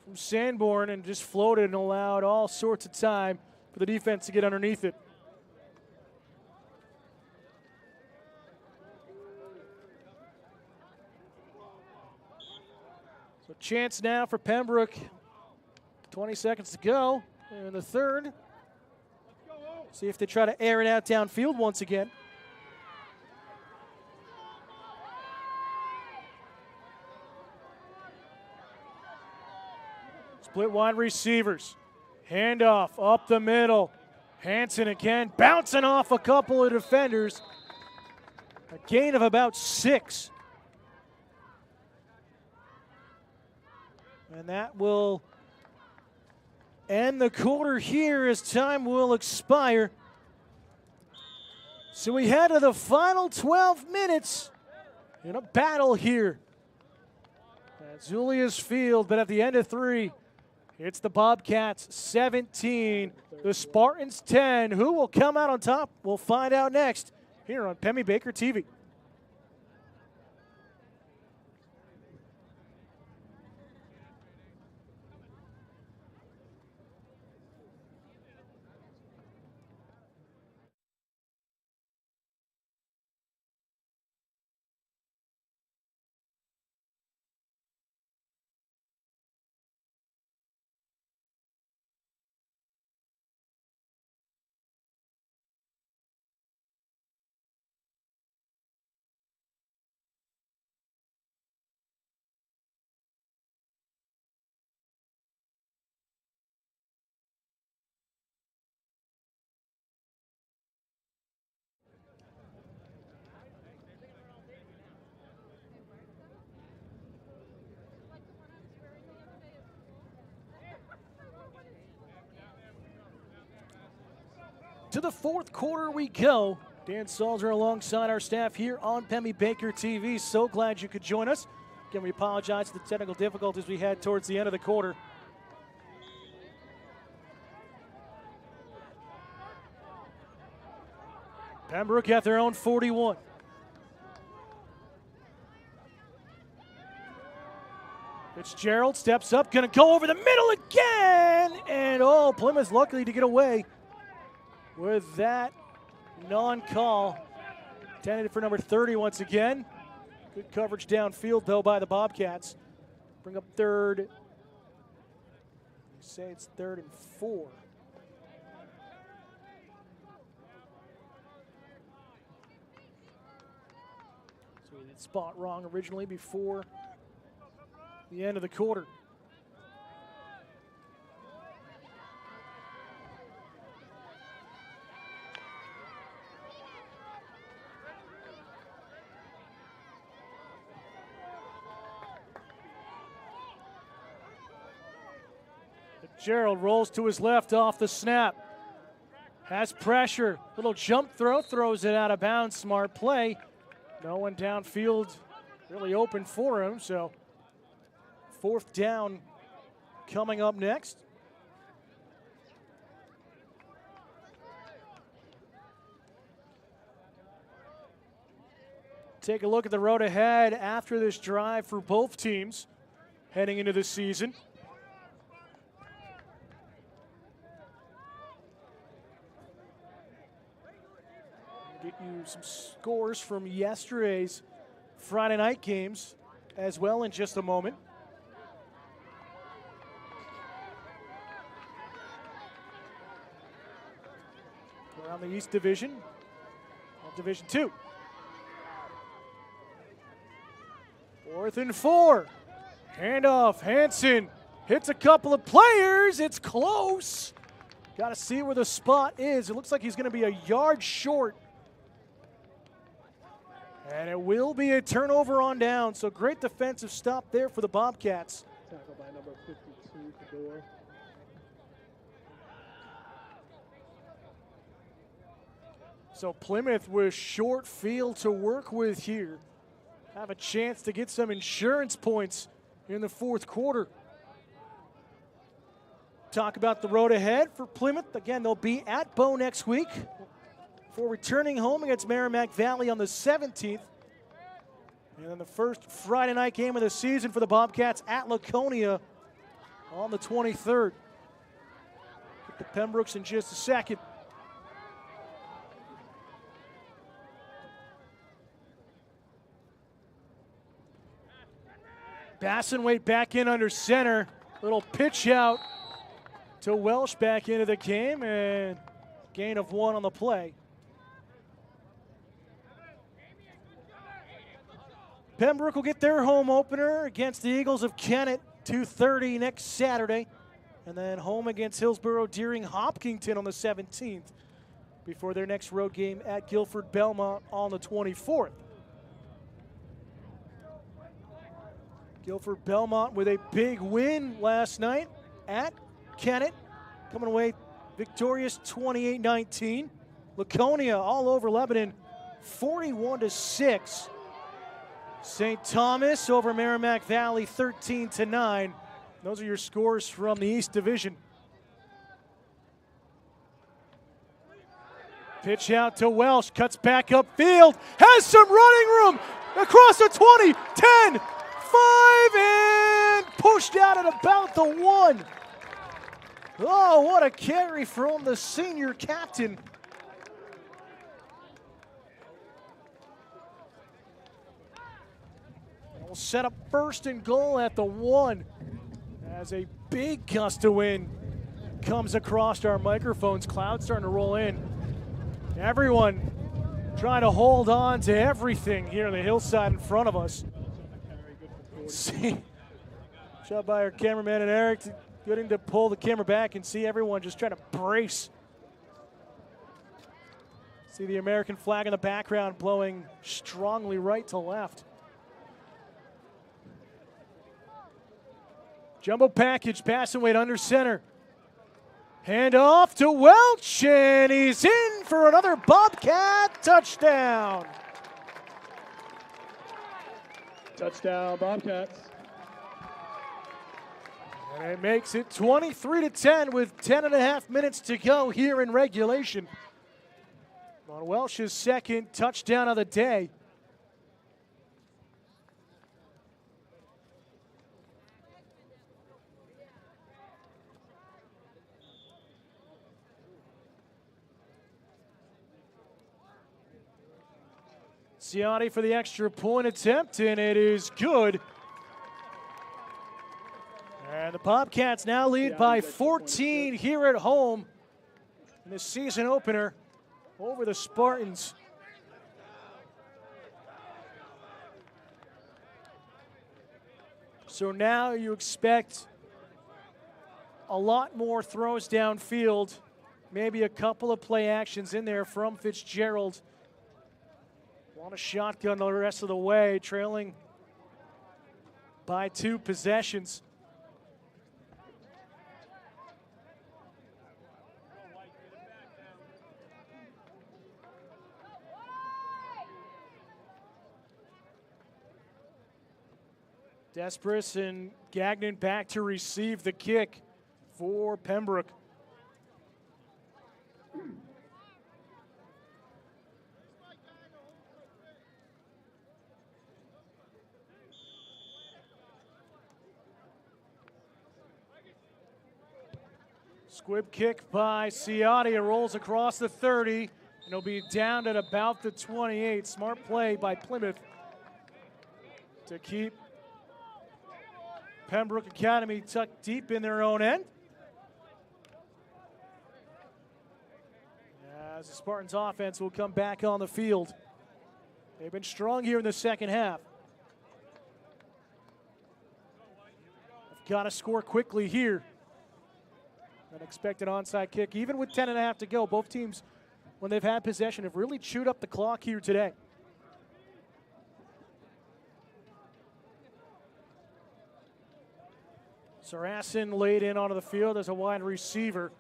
from Sanborn and just floated and allowed all sorts of time for the defense to get underneath it. So chance now for Pembroke. 20 seconds to go in the third. See if they try to air it out downfield once again. Split wide receivers. Handoff up the middle. Hansen again, bouncing off a couple of defenders. A gain of about 6. And that will end the quarter here as time will expire. So we head to the final 12 minutes in a battle here at Julius Field, but at the end of 3, it's the Bobcats 17, the Spartans 10. Who will come out on top? We'll find out next here on Pemmy Baker TV. To the fourth quarter we go. Dan Salzer alongside our staff here on Pemmy Baker TV. So glad you could join us. Again, we apologize for the technical difficulties we had towards the end of the quarter. Pembroke at their own 41. Fitzgerald steps up, gonna go over the middle again, and oh, Plymouth luckily to get away with that non-call. Intended for number 30 once again. Good coverage downfield, though, by the Bobcats. Bring up third. Say it's 3rd and 4. So we did spot wrong originally before the end of the quarter. Gerald rolls to his left off the snap. Has pressure. Little jump throw, throws it out of bounds. Smart play. No one downfield really open for him, so 4th down coming up next. Take a look at the road ahead after this drive for both teams heading into the season. Get you some scores from yesterday's Friday night games as well in just a moment. Around the East Division, Division 2. 4th and 4. Handoff, Hansen hits a couple of players. It's close. Got to see where the spot is. It looks like he's going to be a yard short And it will be a turnover on down, so great defensive stop there for the Bobcats. Tackled by number 52, Fedor. So Plymouth with short field to work with here. Have a chance to get some insurance points in the fourth quarter. Talk about the road ahead for Plymouth. Again, they'll be at Bow next week for returning home against Merrimack Valley on the 17th. And then the first Friday night game of the season for the Bobcats at Laconia on the 23rd. Get the Pembrokes in just a second. Bassenwaite back in under center. Little pitch out to Welsh back into the game, and gain of 1 on the play. Pembroke will get their home opener against the Eagles of Kennett, 2:30 next Saturday. And then home against Hillsborough Deering Hopkinton on the 17th before their next road game at Guilford Belmont on the 24th. Guilford Belmont with a big win last night at Kennett, coming away victorious 28-19. Laconia all over Lebanon, 41-6. St. Thomas over Merrimack Valley, 13-9. Those are your scores from the East Division. Pitch out to Welsh, cuts back upfield, has some running room across the 20, 10, 5, and pushed out at about the 1. Oh, what a carry from the senior captain. We'll set up first and goal at the 1 as a big gust of wind comes across our microphones. Clouds starting to roll in. Everyone trying to hold on to everything here on the hillside in front of us. See, shot by our cameraman and Eric, getting to pull the camera back and see everyone just trying to brace. See the American flag in the background blowing strongly right to left. Jumbo package, Bassenwaite under center. Hand off to Welch, and he's in for another Bobcat touchdown. Touchdown, Bobcats. And it makes it 23-10 with 10.5 minutes to go here in regulation. On Welsh's second touchdown of the day. Ciotti for the extra point attempt, and it is good. And the Bobcats now lead by 14 here at home in the season opener over the Spartans. So now you expect a lot more throws downfield, maybe a couple of play actions in there from Fitzgerald. Want a shotgun the rest of the way, trailing by 2 possessions. Despres and Gagnon back to receive the kick for Pembroke. Squib kick by Ciotti. It rolls across the 30, and it'll be down at about the 28. Smart play by Plymouth to keep Pembroke Academy tucked deep in their own end. As the Spartans offense will come back on the field. They've been strong here in the second half. They've got to score quickly here. An expected onside kick, even with 10.5 to go. Both teams, when they've had possession, have really chewed up the clock here today. Saracen laid in onto the field as a wide receiver.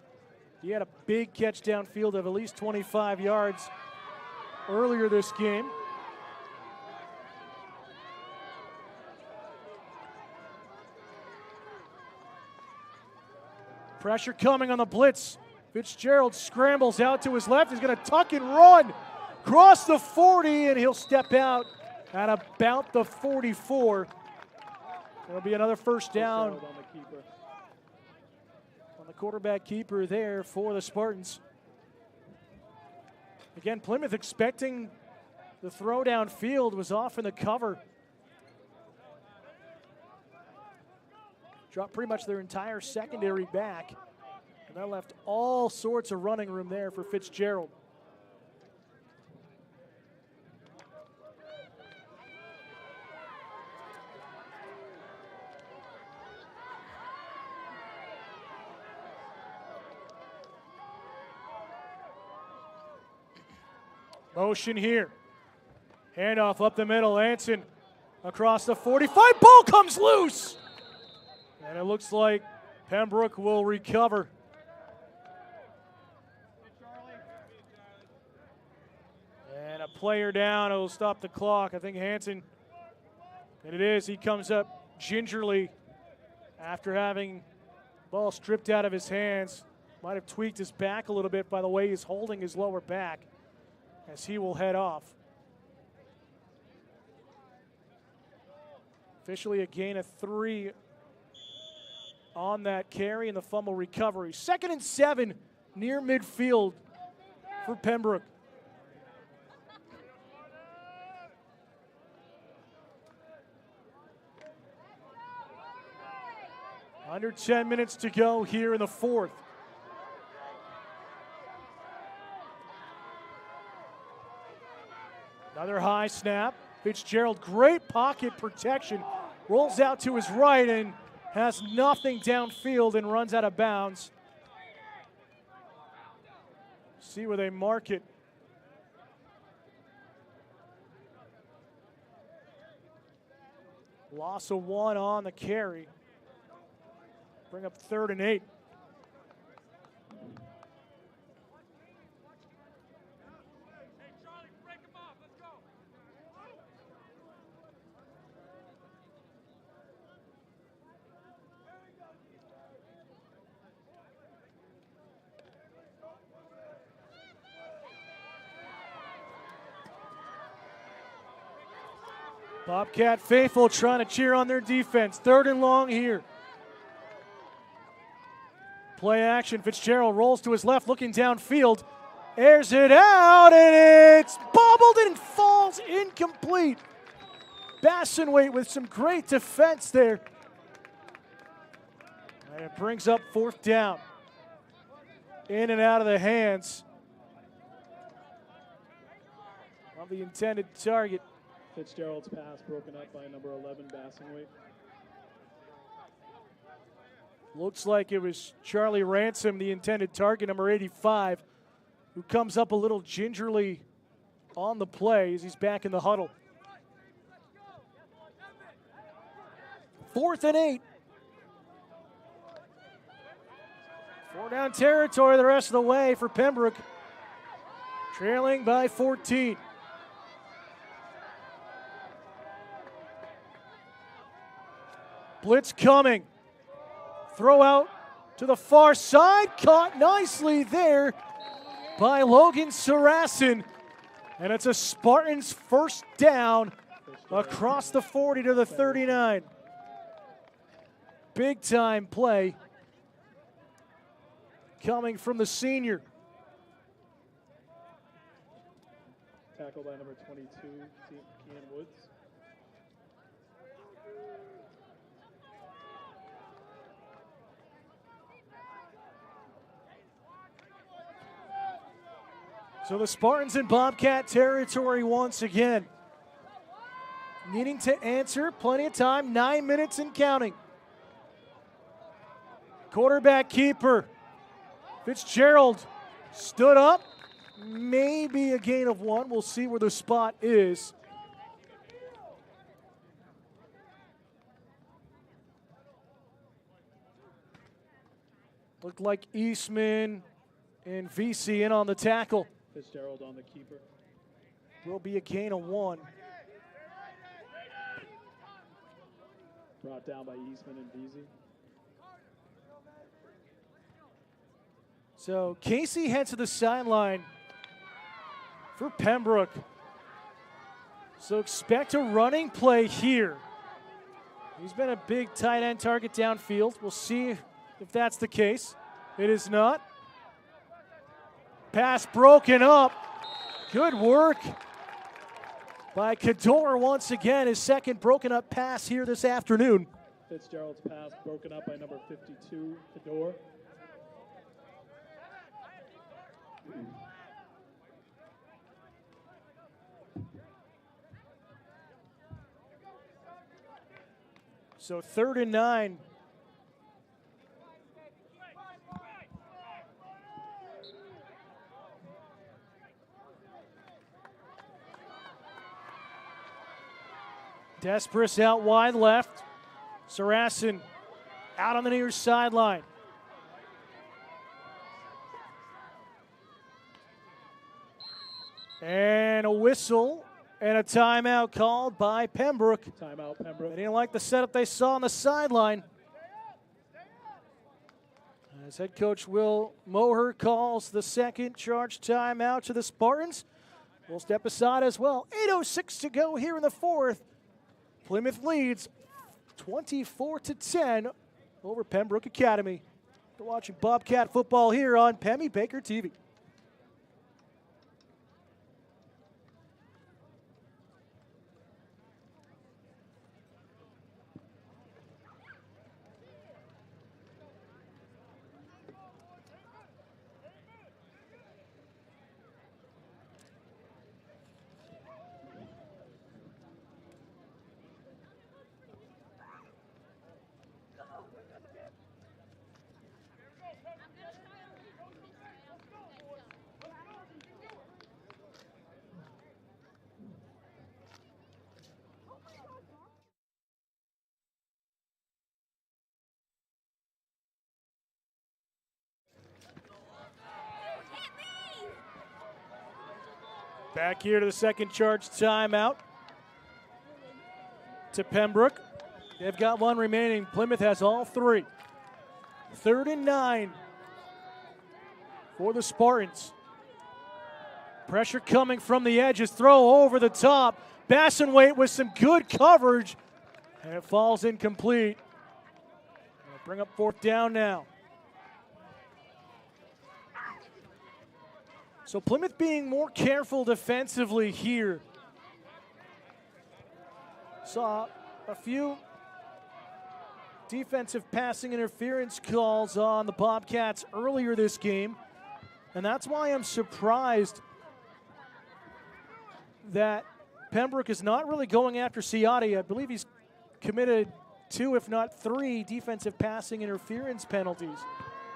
He had a big catch downfield of at least 25 yards earlier this game. Pressure coming on the blitz. Fitzgerald scrambles out to his left. He's going to tuck and run across the 40, and he'll step out at about the 44. It'll be another first down on the quarterback keeper there for the Spartans. Again, Plymouth expecting the throw downfield, was off in the cover. Dropped pretty much their entire secondary back. And that left all sorts of running room there for Fitzgerald. Motion here. Handoff up the middle. Anson across the 45. Ball comes loose. And it looks like Pembroke will recover. And a player down. It'll stop the clock. I think Hanson, and it is, he comes up gingerly after having the ball stripped out of his hands. Might have tweaked his back a little bit by the way he's holding his lower back, as he will head off. Officially a gain of 3 on that carry and the fumble recovery. 2nd and 7 near midfield for Pembroke. Under 10 minutes to go here in the 4th. Another high snap. Fitzgerald, great pocket protection. Rolls out to his right and has nothing downfield and runs out of bounds. See where they mark it. Loss of 1 on the carry. Bring up 3rd and 8. Bobcat faithful trying to cheer on their defense. 3rd and long here. Play action. Fitzgerald rolls to his left, looking downfield. Airs it out, and it's bobbled and falls incomplete. Bassenwaite with some great defense there. And it brings up 4th down. In and out of the hands of the intended target. Fitzgerald's pass broken up by number 11, Bassenwaite. Looks like it was Charlie Ransom, the intended target, number 85, who comes up a little gingerly on the play as he's back in the huddle. 4th and 8. 4-down territory the rest of the way for Pembroke, trailing by 14. Blitz coming. Throw out to the far side. Caught nicely there by Logan Saracen. And it's a Spartans first down across the 40 to the 39. Big time play coming from the senior. Tackled by number 22, Kean Woods. So the Spartans in Bobcat territory once again. Needing to answer, plenty of time, 9 minutes and counting. Quarterback keeper, Fitzgerald stood up, maybe a gain of 1. We'll see where the spot is. Looked like Eastman and VC in on the tackle. Fitzgerald on the keeper. Will be a gain of 1. Brought down by Eastman and Veazey. So Casey heads to the sideline for Pembroke. So expect a running play here. He's been a big tight end target downfield. We'll see if that's the case. It is not. Pass broken up. Good work by Kador once again. His second broken up pass here this afternoon. Fitzgerald's pass broken up by number 52, Kador. So 3rd and 9. Despres out wide left. Sarasin out on the near sideline. And a whistle and a timeout called by Pembroke. Timeout, They Pembroke. didn't like the setup they saw on the sideline. As head coach Will Moher calls the second charge timeout to the Spartans. We'll step aside as well. 8:06 to go here in the 4th. Plymouth leads 24-10 over Pembroke Academy. You're watching Bobcat football here on Pemmy Baker TV. Back here to the second charge timeout to Pembroke. They've got one remaining. Plymouth has all 3. 3rd and 9 for the Spartans. Pressure coming from the edges. Throw over the top. Bassenwaite with some good coverage. And it falls incomplete. Gonna bring up 4th down now. So Plymouth being more careful defensively here. Saw a few defensive passing interference calls on the Bobcats earlier this game. And that's why I'm surprised that Pembroke is not really going after Ciotti. I believe he's committed 2, if not 3, defensive passing interference penalties.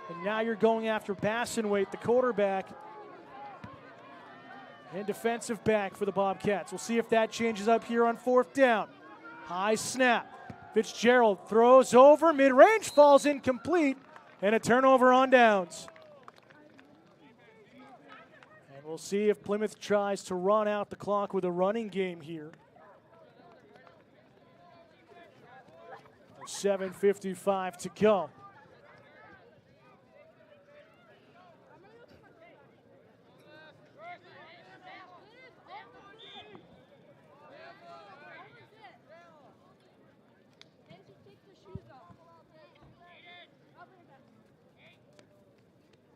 And now you're going after Bassenwaite, the quarterback, and defensive back for the Bobcats. We'll see if that changes up here on 4th down. High snap. Fitzgerald throws over, mid-range, falls incomplete, and a turnover on downs. And we'll see if Plymouth tries to run out the clock with a running game here. 7:55 to go.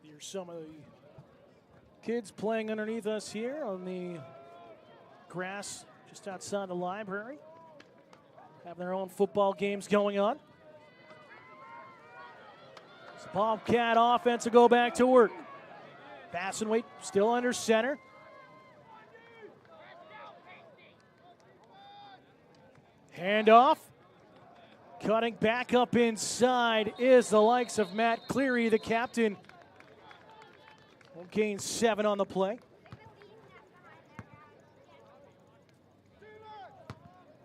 Here's some of the kids playing underneath us here on the grass just outside the library. Having their own football games going on. The Bobcat offense will go back to work. Bassenwaite still under center. Handoff. Cutting back up inside is the likes of Matt Cleary, the captain. Will gain 7 on the play.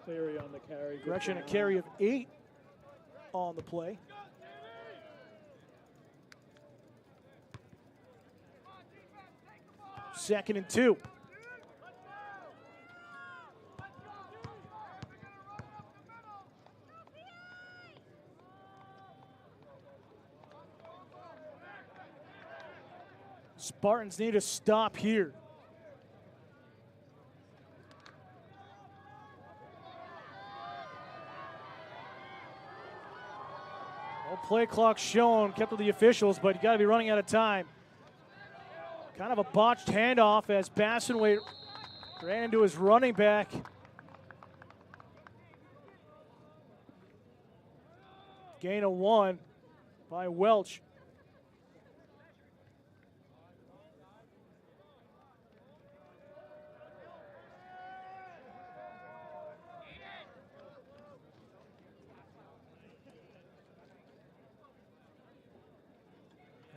Cleary on the carry. Gretchen a carry of 8 on the play. 2nd and 2. Spartans need a stop here. No play clock shown, kept with the officials, but you got to be running out of time. Kind of a botched handoff as Bassenwaite ran into his running back. Gain of 1 by Welch.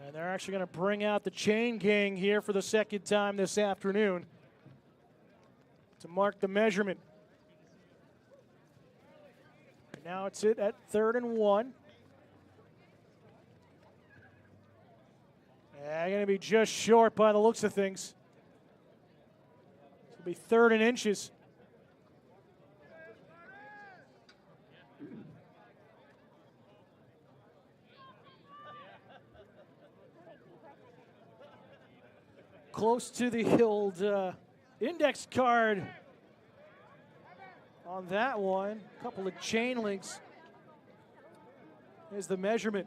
And they're actually going to bring out the chain gang here for the 2nd time this afternoon to mark the measurement. And now it's it at 3rd and 1. And going to be just short by the looks of things. It'll be 3rd and inches. Close to the old index card on that one. A couple of chain links. There's the measurement.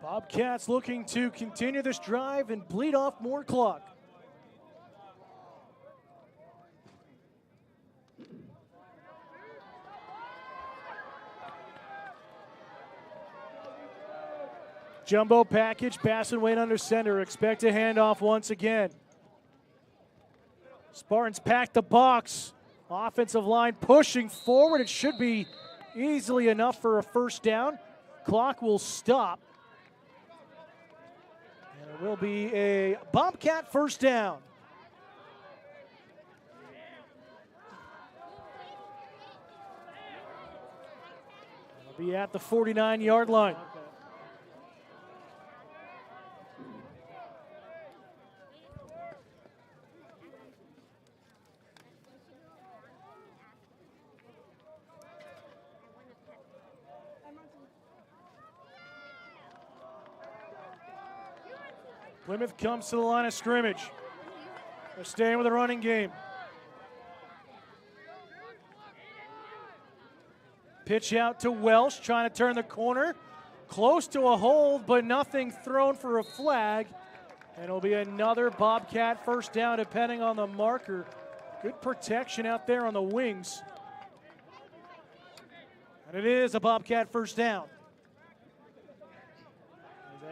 Bobcats looking to continue this drive and bleed off more clock. Jumbo package, Bassenwaite under center. Expect a handoff once again. Spartans pack the box. Offensive line pushing forward. It should be easily enough for a 1st down. Clock will stop. And it will be a Bobcat 1st down. It'll be at the 49-yard line. Plymouth comes to the line of scrimmage. They're staying with the running game. Pitch out to Welsh, trying to turn the corner. Close to a hold, but nothing thrown for a flag. And it'll be another Bobcat 1st down, depending on the marker. Good protection out there on the wings. And it is a Bobcat 1st down.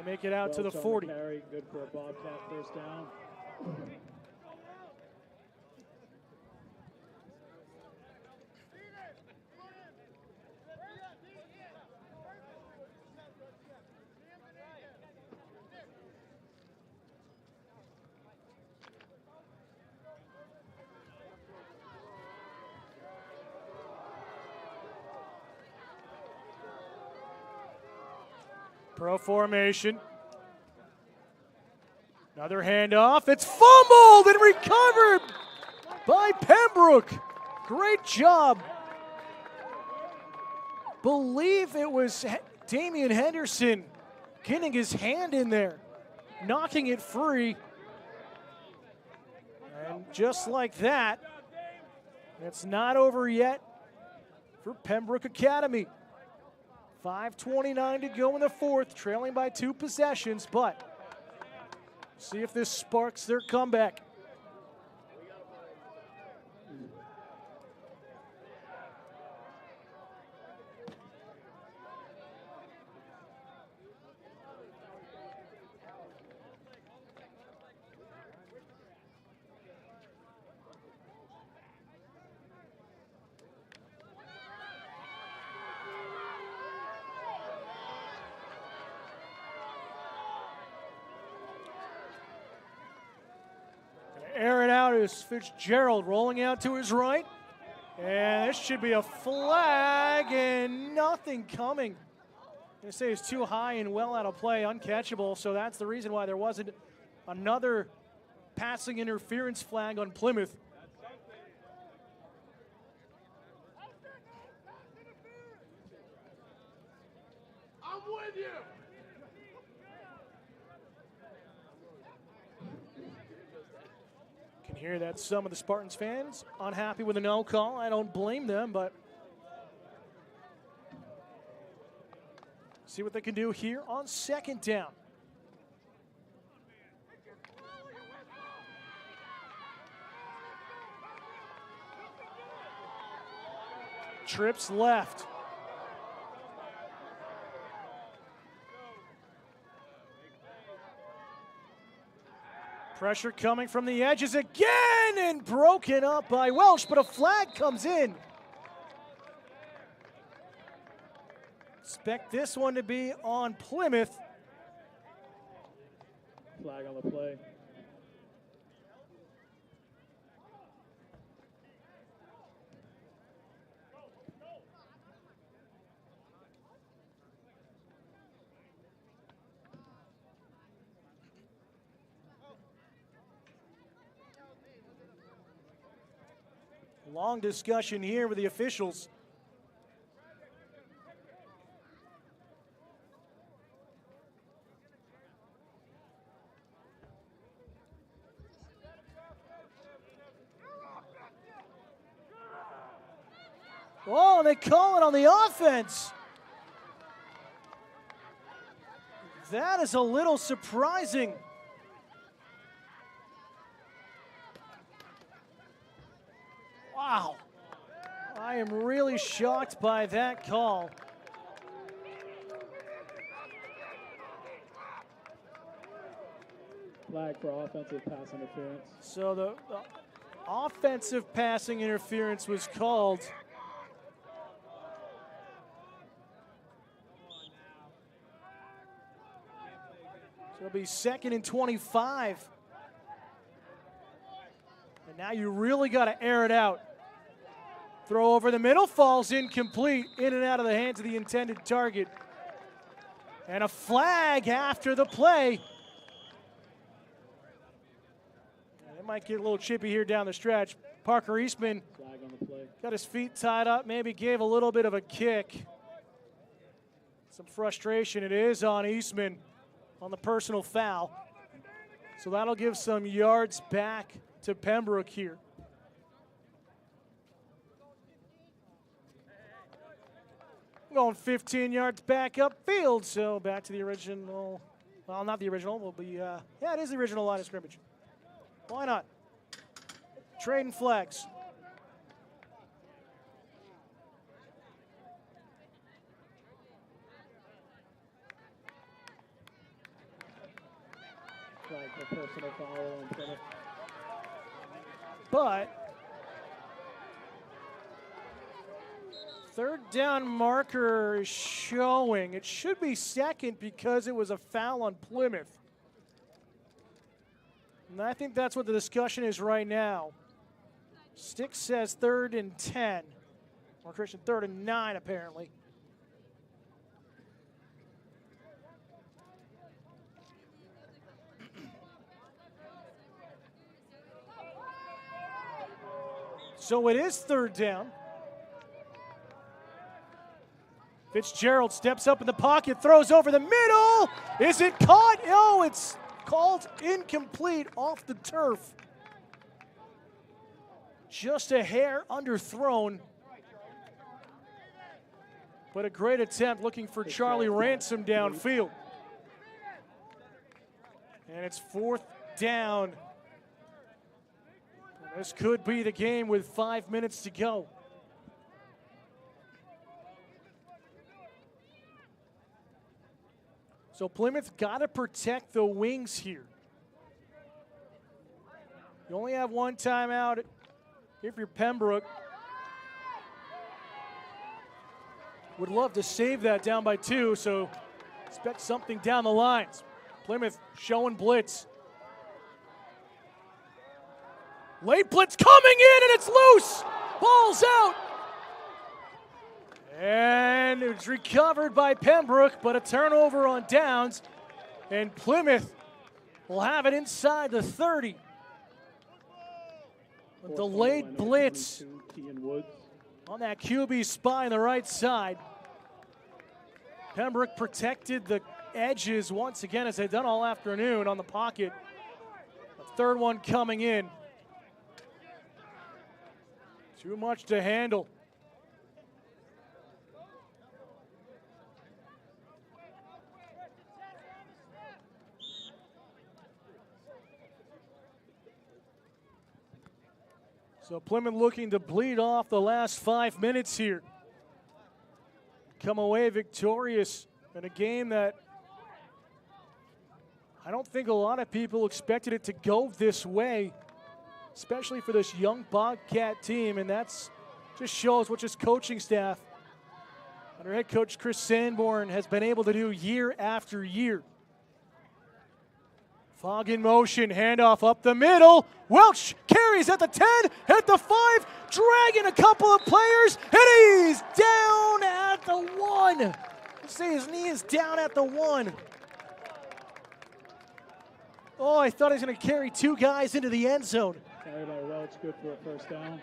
They make it out to the 40. Carry, good for a Bobcat 1st down. Pro formation. Another handoff. It's fumbled and recovered by Pembroke. Great job. Believe it was Damian Henderson getting his hand in there, knocking it free. And just like that, it's not over yet for Pembroke Academy. 5:29 to go in the 4th, trailing by 2 possessions, but see if this sparks their comeback. air it out is Fitzgerald rolling out to his right. And this should be a flag and nothing coming. I'm going to say it's too high and well out of play, uncatchable. So that's the reason why there wasn't another passing interference flag on Plymouth. I'm with you. Can hear that some of the Spartans fans unhappy with the no call. I don't blame them, but see what they can do here on second down. Trips left. Pressure coming from the edges again and broken up by Welsh, but a flag comes in. Expect this one to be on Plymouth. Flag on the play. Long discussion here with the officials. Oh, they call it on the offense. That is a little surprising. Wow. I am really shocked by that call. Flag for offensive pass interference. So the offensive passing interference was called. So it'll be 2nd and 25. And now you really got to air it out. Throw over the middle, falls incomplete, in and out of the hands of the intended target. And a flag after the play. They might get a little chippy here down the stretch. Parker Eastman Flag on the play. got his feet tied up, maybe gave a little bit of a kick. Some frustration. It is on Eastman on the personal foul. So that'll give some yards back to Pembroke here. Going 15 yards back upfield, so back to the original. Well, not the original. Will be. Yeah, it is the original line of scrimmage. Why not? Trading flags. Flag for personal foul on Plymouth. But third down marker is showing. It should be second because it was a foul on Plymouth. And I think that's what the discussion is right now. Stick says 3rd and 10. Or Christian, 3rd and 9 apparently. So it is 3rd down. Fitzgerald steps up in the pocket, throws over the middle. Is it caught? Oh, it's called incomplete off the turf. Just a hair underthrown. But a great attempt looking for Charlie Ransom downfield. And it's 4th down. This could be the game with 5 minutes to go. So Plymouth got to protect the wings here. You only have one timeout if you're Pembroke. Would love to save that down by 2, so expect something down the lines. Plymouth showing blitz. Late blitz coming in, and it's loose. Ball's out. And it's recovered by Pembroke, but a turnover on downs. And Plymouth will have it inside the 30. A delayed blitz on that QB spy on the right side. Pembroke protected the edges once again, as they've done all afternoon on the pocket. A third one coming in. Too much to handle. So Plymouth looking to bleed off the last 5 minutes here. Come away victorious in a game that I don't think a lot of people expected it to go this way, especially for this young Bobcat team, and that's just shows what this coaching staff under head coach Chris Sanborn has been able to do year after year. Fog in motion, handoff up the middle. Welch carries at the 10, at the 5, dragging a couple of players, and he's down at the 1. Let's say his knee is down at the 1. Oh, I thought he was going to carry 2 guys into the end zone. Carry by Welch, good for a first down.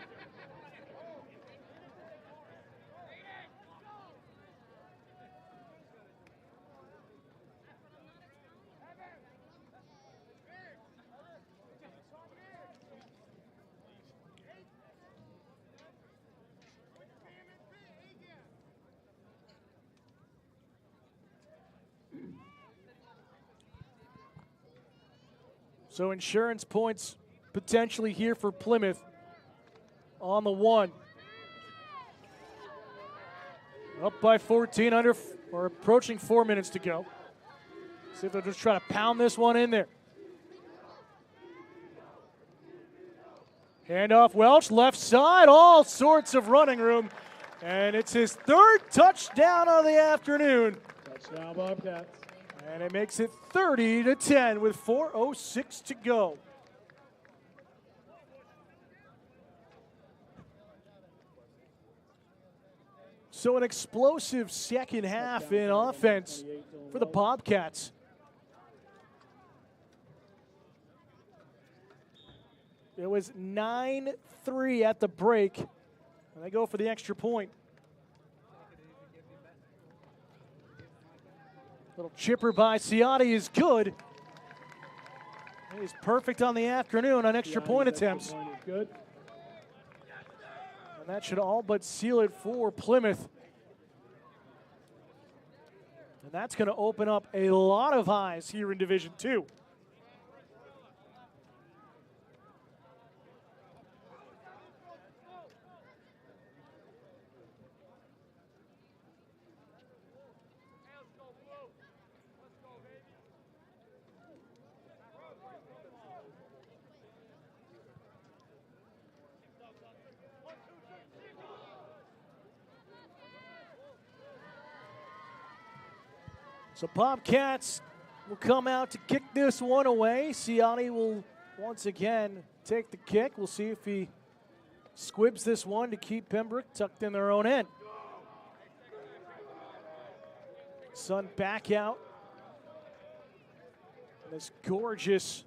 So insurance points potentially here for Plymouth on the 1. Up by 14, or approaching 4 minutes to go. See if they'll just try to pound this one in there. Handoff Welch, left side, all sorts of running room. And it's his 3rd touchdown of the afternoon. Touchdown Bobcats. And it makes it 30-10 with 4:06 to go. So an explosive second half in offense for the Bobcats. It was 9-3 at the break, and they go for the extra point. Little chipper by Ciotti is good. He's perfect on the afternoon on extra point attempts. Good. And that should all but seal it for Plymouth. And that's going to open up a lot of eyes here in Division II. So Bobcats will come out to kick this one away. Ciotti will once again take the kick. We'll see if he squibs this one to keep Pembroke tucked in their own end. Sun back out on this gorgeous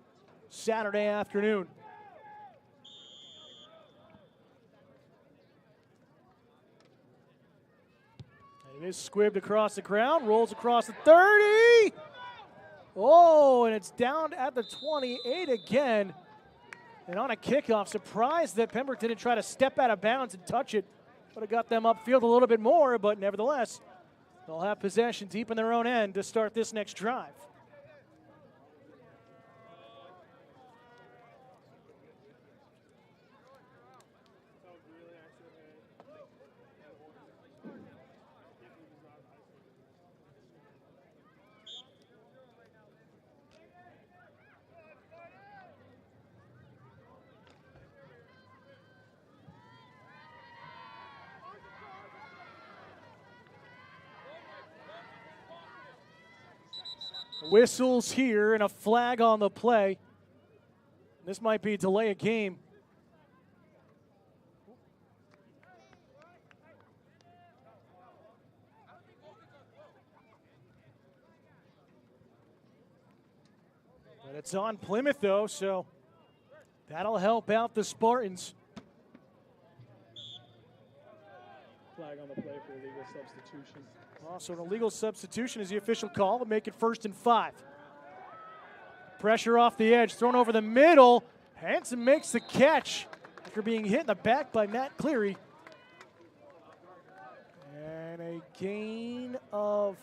Saturday afternoon. It is squibbed across the ground, rolls across the 30. Oh, and it's down at the 28 again. And on a kickoff, surprised that Pembroke didn't try to step out of bounds and touch it. Would have got them upfield a little bit more, but nevertheless, they'll have possession deep in their own end to start this next drive. Whistles here and a flag on the play. This might be delay a game But it's on Plymouth, though, so that'll help out the Spartans. Flag on the play for illegal substitution. Also, an illegal substitution is the official call to make it 1st and 5. Pressure off the edge, thrown over the middle. Hanson makes the catch after being hit in the back by Matt Cleary. And a gain of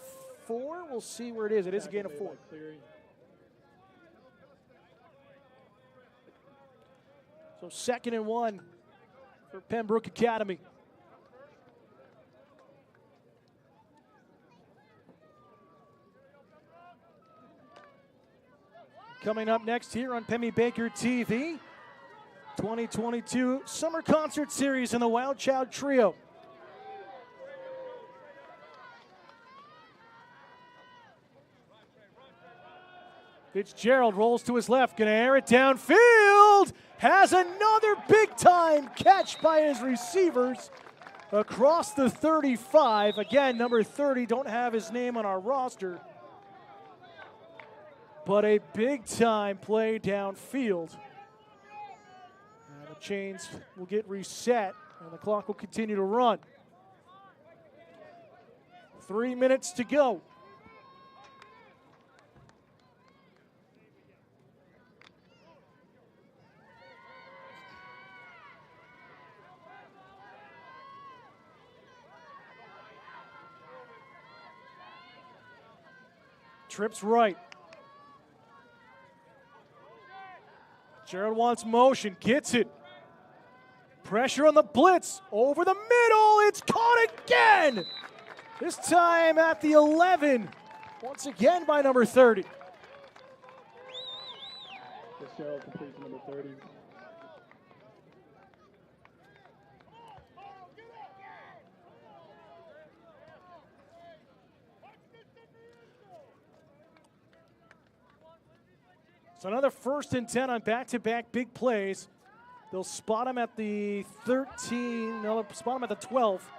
4. We'll see where it is. It is a gain of 4. So 2nd and 1 for Pembroke Academy. Coming up next here on Pemmy Baker TV, 2022 Summer Concert Series in the Wild Child Trio. Fitzgerald rolls to his left, gonna air it downfield, has another big-time catch by his receivers across the 35. Again, number 30, don't have his name on our roster, but a big-time play downfield. And the chains will get reset, and the clock will continue to run. 3 minutes to go. Trips right. Gerald wants motion, gets it. Pressure on the blitz, over the middle, it's caught again! This time at the 11, once again by number 30. Fitzgerald completes number 30. So another 1st and 10 on back-to-back big plays. They'll spot him at the 13, they'll spot him at the 12.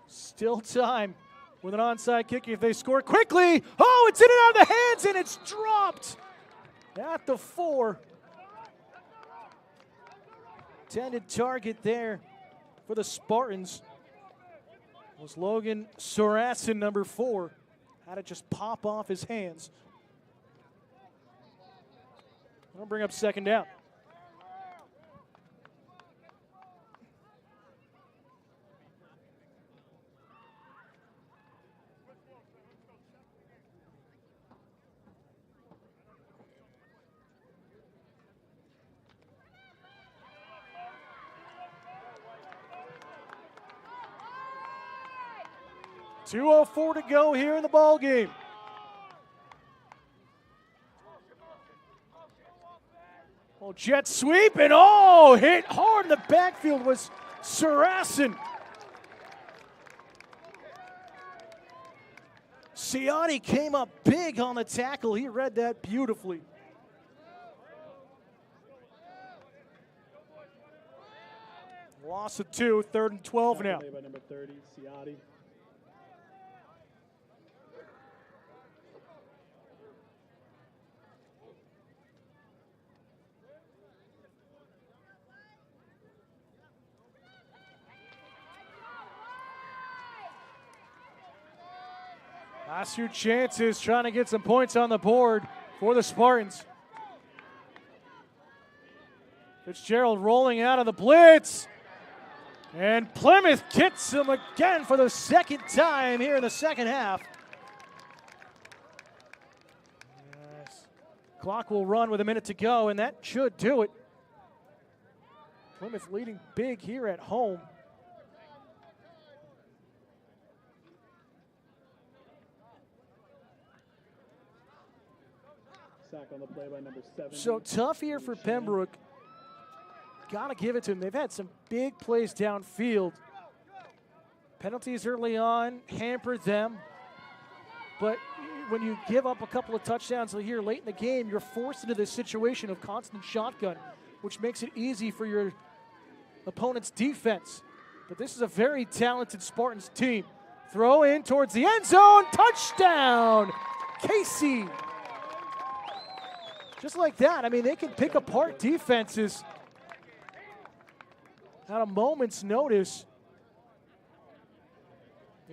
Still time with an onside kick if they score quickly. Oh, it's in and out of the hands, and it's dropped at the 4. Intended target there for the Spartans was Logan Sorasin, number 4. Had it just pop off his hands. That'll bring up 2nd down. .204 to go here in the ball game. Oh, jet sweep, and hit hard in the backfield was Sarasin. Ciotti came up big on the tackle. He read that beautifully. Loss of 2, 3rd and 12 now. By number 30, Ciotti. Last few chances trying to get some points on the board for the Spartans. Fitzgerald rolling out of the blitz. And Plymouth gets him again for the 2nd time here in the 2nd half. Yes. Clock will run with a minute to go, and that should do it. Plymouth leading big here at home. Sack on the play by number 7. So tough here for Pembroke. Got to give it to them. They've had some big plays downfield. Penalties early on hampered them. But when you give up a couple of touchdowns here late in the game, you're forced into this situation of constant shotgun, which makes it easy for your opponent's defense. But this is a very talented Spartans team. Throw in towards the end zone. Touchdown, Casey. Just like that. I mean, they can pick apart defenses at a moment's notice.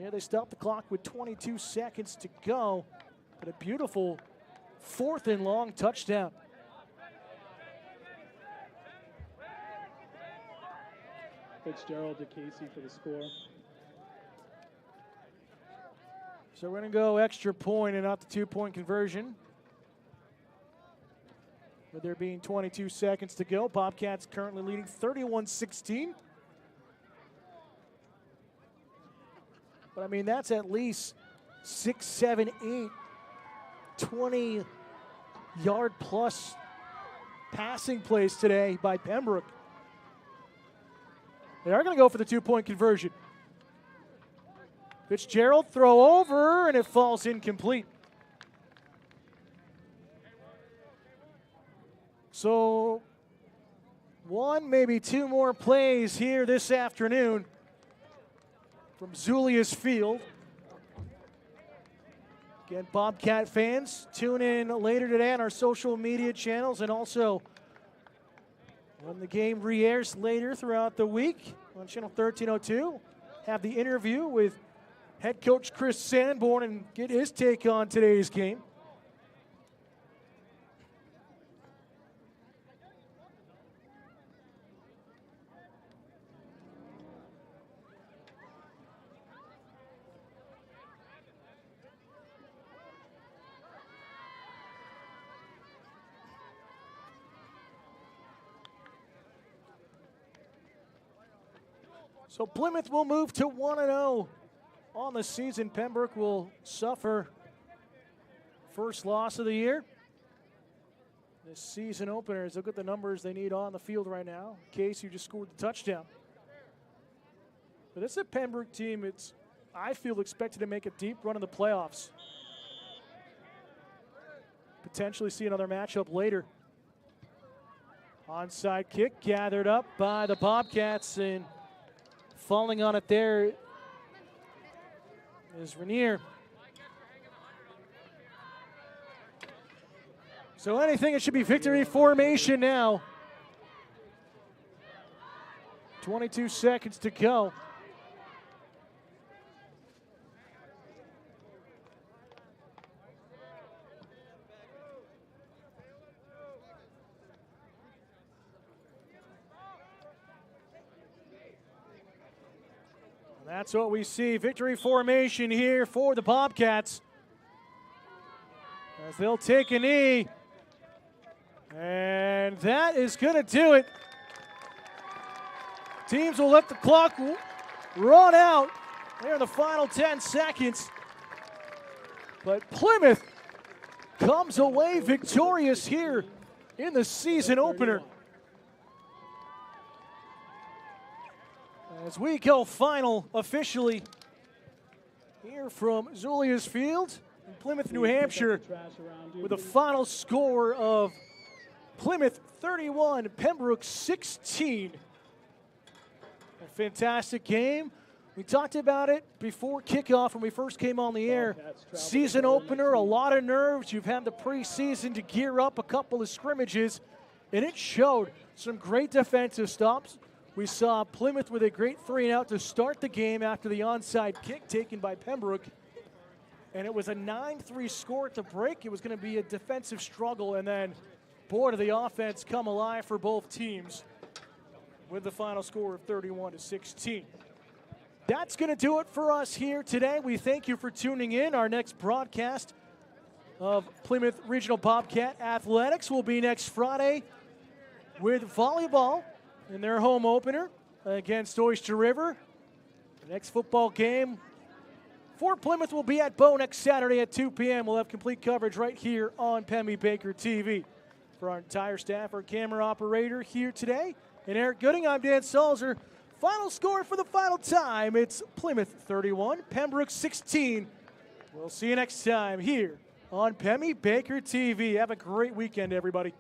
Yeah, they stopped the clock with 22 seconds to go. But a beautiful 4th and long touchdown. Fitzgerald to Casey for the score. So we're going to go extra point and not the 2-point conversion. With there being 22 seconds to go, Bobcats currently leading 31-16. But I mean, that's at least 6, 7, 8, 20-yard plus passing plays today by Pembroke. They are going to go for the 2-point conversion. Fitzgerald throw over, and it falls incomplete. So 1, maybe 2 more plays here this afternoon from Zulius Field. Again, Bobcat fans, tune in later today on our social media channels, and also when the game re-airs later throughout the week on Channel 1302, have the interview with head coach Chris Sanborn and get his take on today's game. So Plymouth will move to 1-0 on the season. Pembroke will suffer first loss of the year. This season openers, look at the numbers they need on the field right now. Case, who just scored the touchdown. But this is a Pembroke team, it's, I feel, expected to make a deep run in the playoffs. Potentially see another matchup later. Onside kick gathered up by the Bobcats, and falling on it there is Rainier. So anything, it should be victory formation now. 22 seconds to go. That's what we see. Victory formation here for the Bobcats, as they'll take a knee. And that is going to do it. Teams will let the clock run out there in the final 10 seconds. But Plymouth comes away victorious here in the season opener. As we go final officially here from Zulius Field in Plymouth, New Hampshire, with a final score of Plymouth 31, Pembroke 16. A fantastic game. We talked about it before kickoff when we first came on the air. Season opener, a lot of nerves. You've had the preseason to gear up, a couple of scrimmages, and it showed. Some great defensive stops. We saw Plymouth with a great 3-and-out to start the game after the onside kick taken by Pembroke. And it was a 9-3 score at the break. It was going to be a defensive struggle, and then, boy, did the offense come alive for both teams with the final score of 31-16. That's going to do it for us here today. We thank you for tuning in. Our next broadcast of Plymouth Regional Bobcat Athletics will be next Friday with volleyball in their home opener against Oyster River. The next football game for Plymouth will be at Bow next Saturday at 2 p.m. We'll have complete coverage right here on Pembroke Baker TV. For our entire staff, our camera operator here today, and Eric Gooding, I'm Dan Salzer. Final score for the final time, it's Plymouth 31, Pembroke 16. We'll see you next time here on Pembroke Baker TV. Have a great weekend, everybody.